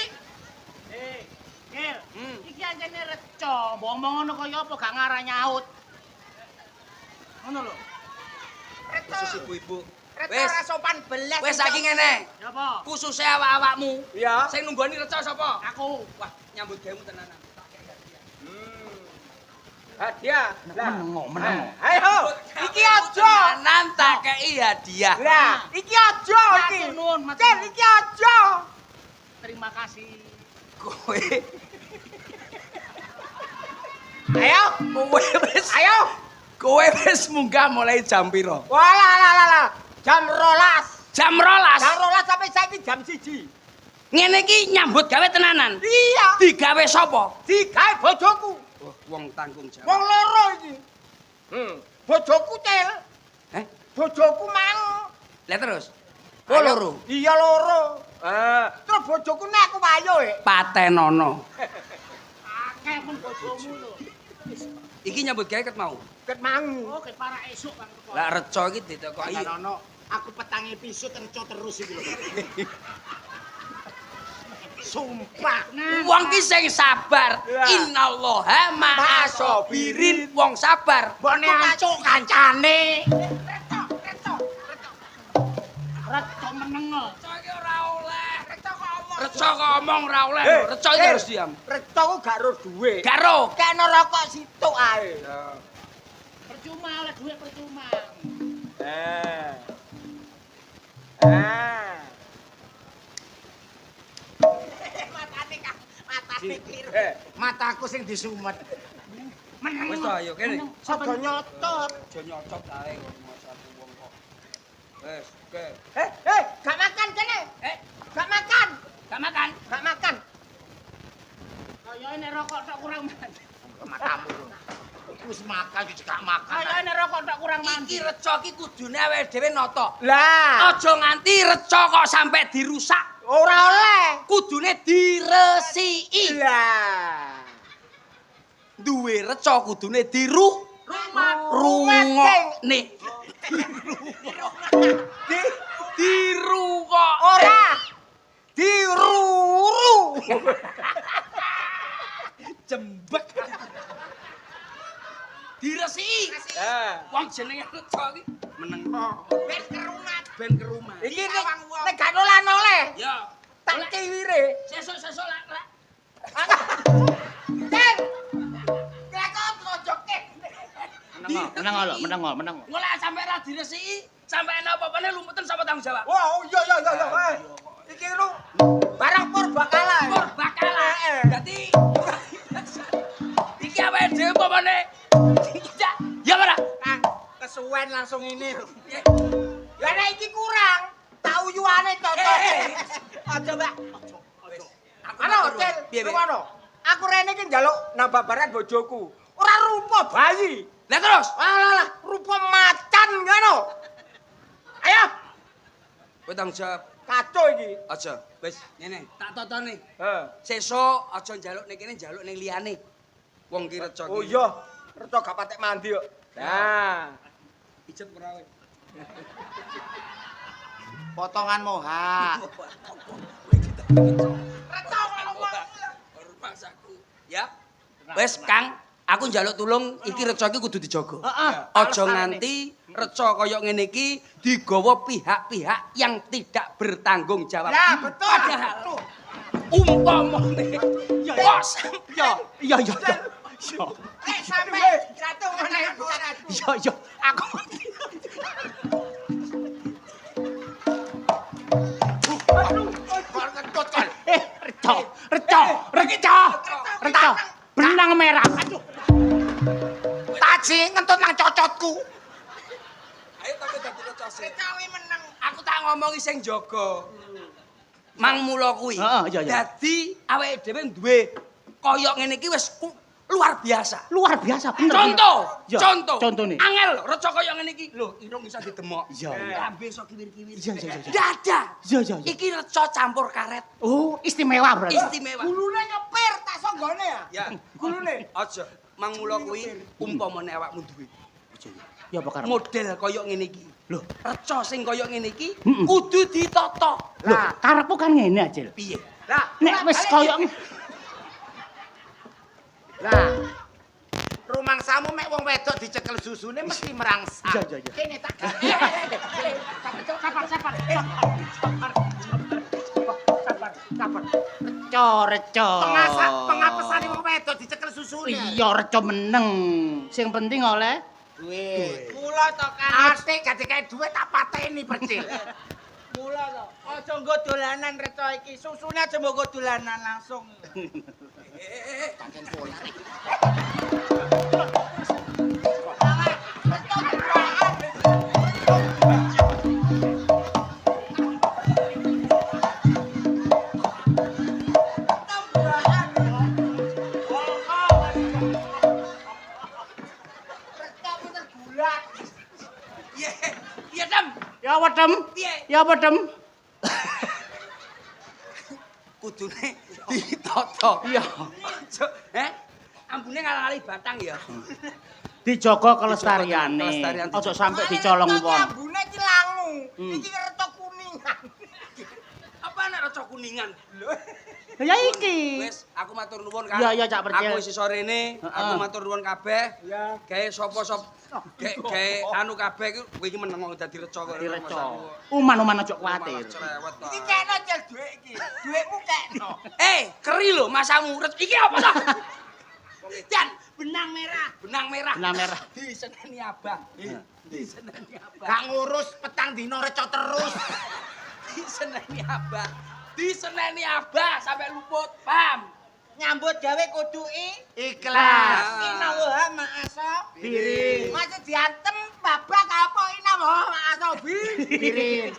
B: Ngil. Iki anjene reca. Mbok-mbok ngono kaya apa gak ngarah nyaut. Ngono lho.
E: Khusus ibu-ibu.
C: Reca
E: Wis.
C: ora sopan belas.
E: Wis saiki ngene.
B: Ya apa?
E: Khususe awak-awakmu.
C: Iya.
E: Sing nunggoni reca sapa?
B: Aku.
E: Wah, nyambut gawemu tenanan.
C: Hadiah.
B: Meneng.
C: Ayo. Iki aja.
E: Tenanan tak kei hadiah.
C: Lah, iki aja iki.
B: Matur nuwun, matur
C: Cel
B: nuwun.
C: iki aja.
B: Terima kasih.
E: Kowe
C: Ayo. Ayo.
E: Kowe wis munggah mulai jam piro?
C: Walah. Jam 12.
E: Jam 12.
C: Jam 12 sampai saiki jam 1.
E: Ngene iki nyambut gawe tenanan.
C: Iya.
E: Digawe sapa?
C: Digawe bojoku.
E: Oh, wong tanggung jawab.
C: Wong loro iki. Bojoku cel. Bojoku mang.
E: Lah terus. Oh loro.
C: Iya loro. Terus bojoku nek aku wayo
E: Patenono.
B: Akeh pun bojomu lho.
E: Iki nyambut gawe ket mau.
C: ket mangu.
B: Oh, ke para esuk Bang.
E: Lah reca iki ditekoki.
C: Ono aku petangi pisut reco terus iki lho. sumpah.
E: Wong ki sing sabar.
C: Lah.
E: Innallaha ma'asabirin. Wong sabar.
C: Mbone ancuk kancane.
B: Reco meneng.
E: Reca iki ora oleh.
D: Reca kok omong.
E: Reca kok omong ora oleh.
C: Eh,
E: Reca iki harus diam.
C: Reca ku gak ro duwe.
E: Garo.
C: Kena rokok situk ae.
B: Percuma oleh duit percuma.
D: Matane kliru.
C: Mataku sing disumet.
E: Wis to ayo kene.
C: Aja nyotot.
E: Aja nyocok ae kok satu wong kok. Wes, oke.
C: Gak makan kene.
D: Gak makan.
E: Gak makan.
C: Gak makan.
B: Kayane nek rokok tok kurang mandi.
C: Matamu. Wis makan iki gak makan.
B: Kayane nek rokok tok kurang
E: Iki
B: mandi.
E: reca iki kudune awake dhewe nata.
C: Lah,
E: Aja nganti reca kok sampe dirusak.
C: ora oleh.
E: Kudune diresiki.
C: Lah.
E: Duwe reca kudune rungokne. Dirungok.
C: Ora. Diruru.
E: Jembek. Diresiki. Wong jenenge reca iki meneng.
D: Ben kerumat.
E: Ben ke rumah.
C: Iki nek gak oleh.
E: Ya,
C: Tak ciwire.
E: sesuk lek.
C: Ceng. Lah kok mojoke.
B: Meneng.
E: Golek sampe ra diresiki, sampe ana apa-apane lumuten sapa tanggung jawab.
C: Wah, iya. Iki lu barang purbakala.
E: Purbakala. Dadi iki awake dhewe apa-apane. Ya ora?
C: Kang, kesuwen langsung ini. Lah nek iki kurang, tak uyuane cocok. Aja, Mbak. Ano, Cel, rumono. Aku rene iki njaluk nambah baran bojoku. Ora rupa bayi.
E: Lah terus,
C: Alah, rupa macan ngono. Ayo,
E: kowe tanggung jawab.
C: kacau iki.
E: Aja, wis ngene, tak totone.
C: Heeh.
E: Sesuk aja njaluk ning kene, njaluk ning liyane. Wong ki reca ki.
C: Oh iya, reca gak patek mandi kok. Nah,
E: Ijet ora kowe.
C: potongan moha.
E: Reca ngomong. Rumahsaku. Ya. Wis, Kang, aku njaluk tulung iki reca iki kudu dijaga.
B: Heeh.
E: Aja nganti reca kaya ngene iki digawa pihak-pihak yang tidak bertanggung jawab.
C: Lah, betul.
E: Padahal umpamane kok
B: Iya.
C: Nek sampe satu ngene aku.
B: Iya. Aku
C: Kok kentut kan.
B: Reco. Benang merah. Aduh.
C: Taji ngentut nang cocotku.
E: Ayo tapi dadi reca sih.
D: Recawi meneng.
E: Aku tak ngomongi sing jaga. Mang mula kuwi.
B: Heeh, iya.
E: Dadi awake dhewe duwe kaya ngene iki wis luar biasa.
B: Luar biasa bener. Ya,
E: Contoh.
B: contone.
E: Angel reca kaya ngene iki. Lho, irung iso didemok.
B: Iya.
E: Lambe iso kiwir-kiwir.
B: Iya.
E: Dada.
B: Iya.
E: Iki reca campur karet.
B: Oh, istimewa berarti.
E: Istimewa.
C: Gulune nyepir tak songgone ya.
E: Ya.
C: Gulune.
E: Aja. Mang mula kuwi umpamane awakmu duwe
B: Ya apa karep?
E: model kaya ngene iki.
B: Lho,
E: Reca sing kaya ngene iki
B: Mm-mm.
E: kudu ditata.
B: lho, karepku kan ngene, Acil.
E: Piye?
C: Lah,
B: Nek wis koyo
C: Lah. Rumangsamu mek wong wedok dicekel susune mesti merangsang.
B: Iya.
C: Kene tak.
B: Sabar. Reco.
C: Pengapesane wong wedok dicekel susune.
B: Iya, reco meneng. Sing penting oleh
C: Duit.
D: Mula to, Kang.
C: Ate gak dikae duit tak pateni percil.
D: Mula to. Aja nggo dolanan reca iki. Susune aja mbok dolanan langsung.
E: Iya, Dem.
B: ya wedem.
E: Piye?
B: Ya wedem.
E: Kudune ditata.
B: Iya.
E: Aja, ambune ngalang-ali batang ya.
B: Dijaga kelestariane.
E: Kelestarian
B: Aja sampe dicolong wong.
D: Ambune iki langu.
B: Hmm.
D: Iki reca kuningan.
E: Apa nek reca kuningan?
B: Ya iki.
E: Wis, aku matur nuwun kan.
B: Iya, Cak Percil.
E: Aku wis iso rene, aku matur nuwun kabeh. Iya. Gawe sapa-sapa gawe anu kabeh iku kowe iki meneng kok dadi reca kok.
B: Reca. Uman-uman aja kuwatir.
E: Cerewet to.
C: Iki kekno Cil duit iki. Duitmu kekno.
E: Keri lho masamu. Iki apa to?
C: Dan benang merah.
E: Benang merah.
B: Benang merah.
E: Diseneni abang. Diseneni abang.
C: Gak ngurus petang dino reco terus.
E: Diseneni abang. Diseneni abah sampai luput, paham?
C: Nyambut gawe kudu
B: Ikhlas.
C: Inawaha ma'asa
B: Birin.
C: masih diantem babak apa inawaha ma'asa
B: Birin.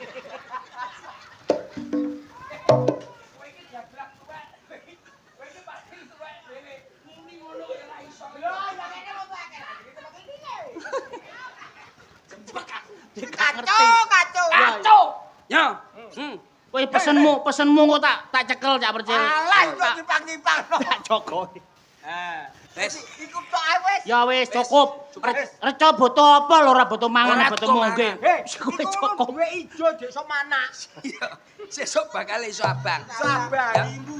C: Kacau.
E: Ya.
B: Kowe pesenmu kok tak cekel Cak Percil.
C: Alah iku timpang-timpang.
B: Tak jogo.
E: Wes,
C: Iku tok ae wis.
B: Ya wis cukup. Reca boto apa lho ora boto mangan
E: Ora
B: boto
E: boto
B: mongke.
C: Iku
B: Kowe cukup.
C: duwe ijo desa mana?
E: iya. Sesuk bakal iso abang.
C: Sabar
E: Ya.
C: ibu.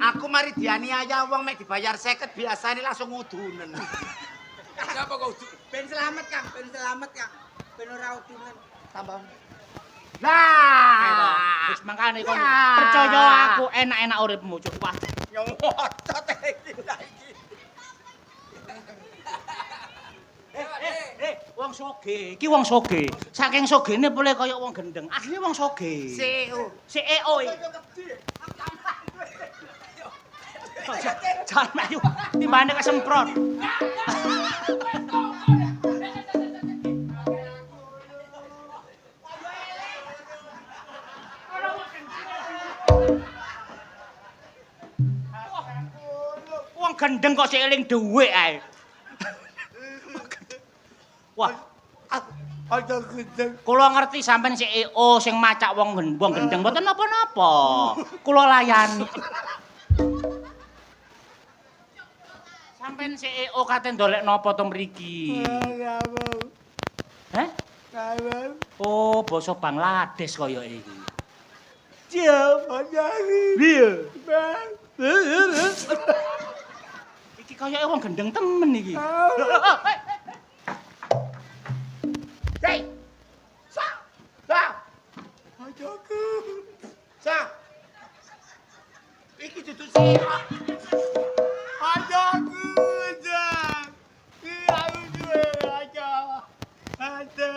C: Aku mari dianiaya wong mek dibayar 50 biasane langsung ngudunen.
E: Siapa kau?
C: Ben selamat Kang, ben selamat Kang. Ben ora udunen. Tambah. Lah,
B: Wis mangkane kon
C: Ya.
B: percaya aku enak-enak uripmu cuk kuat.
C: nyomotot iki saiki.
B: Wong soge, iki wong soge. Saking sogene boleh kaya wong gendeng. Asline wong soge. CEO iki. Jangan ayo, timbane kesemprot. Wong gendeng kok sik eling dhuwit ae. Wah,
C: Aja gendeng.
B: kula ngerti sampean CEO sing macak wong gendeng mboten napa-napa. Kula layani. Sampeyan CEO kate ndolek napa to mriki? Heh? Oh, basa Bangladesh kaya iki. Piye? Iki kaya wong gendeng temen iki.
C: Hei. Sa. Ajaku. Sa. Iki dudu sira. Ajaku, Sa. Iya, duwe aja. Ada.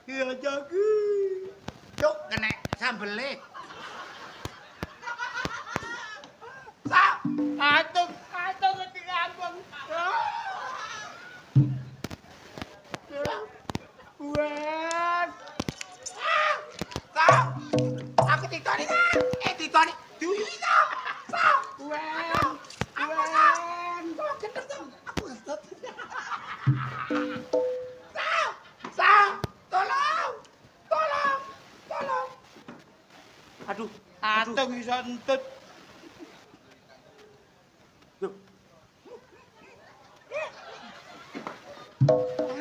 C: Iya, ajaku. Cuk, kena sambele. Sa. Atung ketika abang. Buat. Sa. Aku ditoni. Ditoni. Duwi sa. Sa. Buat. Kok gendeng dong. Aku ngesot. Sa. Tolong.
B: Aduh,
C: Atung iso entut.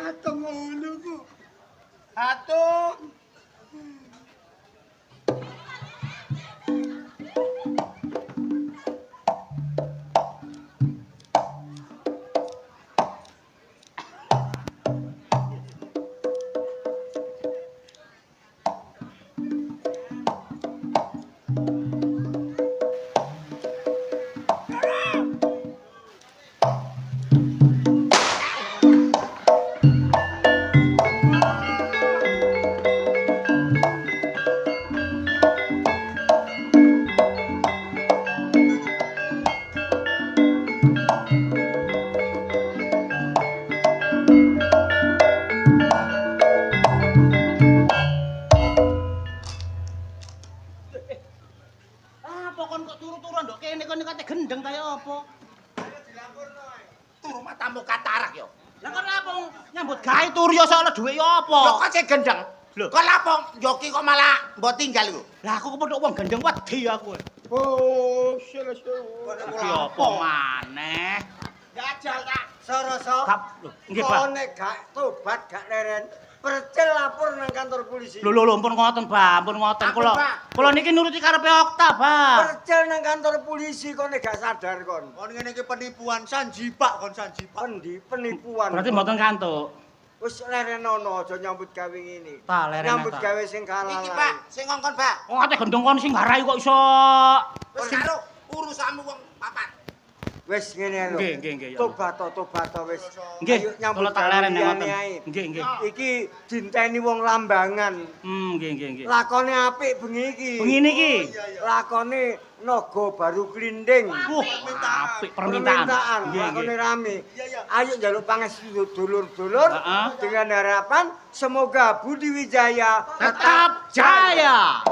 C: Atung ngono ku. Atung.
B: apa kon kok turu-turuan ndok kene kon kate gendeng kaya apa?
C: Turu matamu katarak yo.
B: Lah kon apa wong nyambut gawe turu ya soal dhuwit ya apa?
C: Lho kok sing gendeng?
B: Lho.
C: Kok lapo njoki kok malah mbok tinggal iku?
B: Lah aku kepethuk wong gendeng wedi aku.
C: Oh,
B: Iki apa maneh?
C: Gajal tak
F: Rasa-rasa.
B: Lho, nggih, Pak.
F: Kok nek gak tobat gak leren, percil lapor nang kantor polisi.
B: Lho ampun ngoten, Pak, ampun ngoten.
F: Ampun, Pak.
B: Kula niki nuruti karepe Okta, Pak.
F: Percil nang kantor polisi kok nek gak sadar kon.
A: Kon ngene iki penipuan sanjipak kon sanjipak.
F: Penipuan.
B: Berarti mboten kantuk.
F: Wis lerenono aja nyambut gawe ngene.
B: Ta, leren,
F: Nyambut
B: ta.
F: gawe sing halal.
C: Iki Pak, sing ngongkon Pak.
B: Wong ate gendong kon sing garai kok iso.
C: Wis karo urusanmu wong papat.
F: Wis ngene lho.
B: Nggih, ya.
F: Tobat wis.
B: Nggih,
F: Ayo nyambut
B: kula tak leren
F: gawe
B: ngoten.
F: ae.
B: Nggih.
F: Iki dinteni wong lambangan.
B: Nggih.
F: Lakone apik bengi iki.
B: Bengi niki.
F: Lakone naga baru klinding.
B: Apik permintaan.
F: Lakone rame. Ayo njaluk pangestu dulur-dulur
B: Heeh.
F: dengan harapan semoga Budi Wijaya
B: Tetap jaya.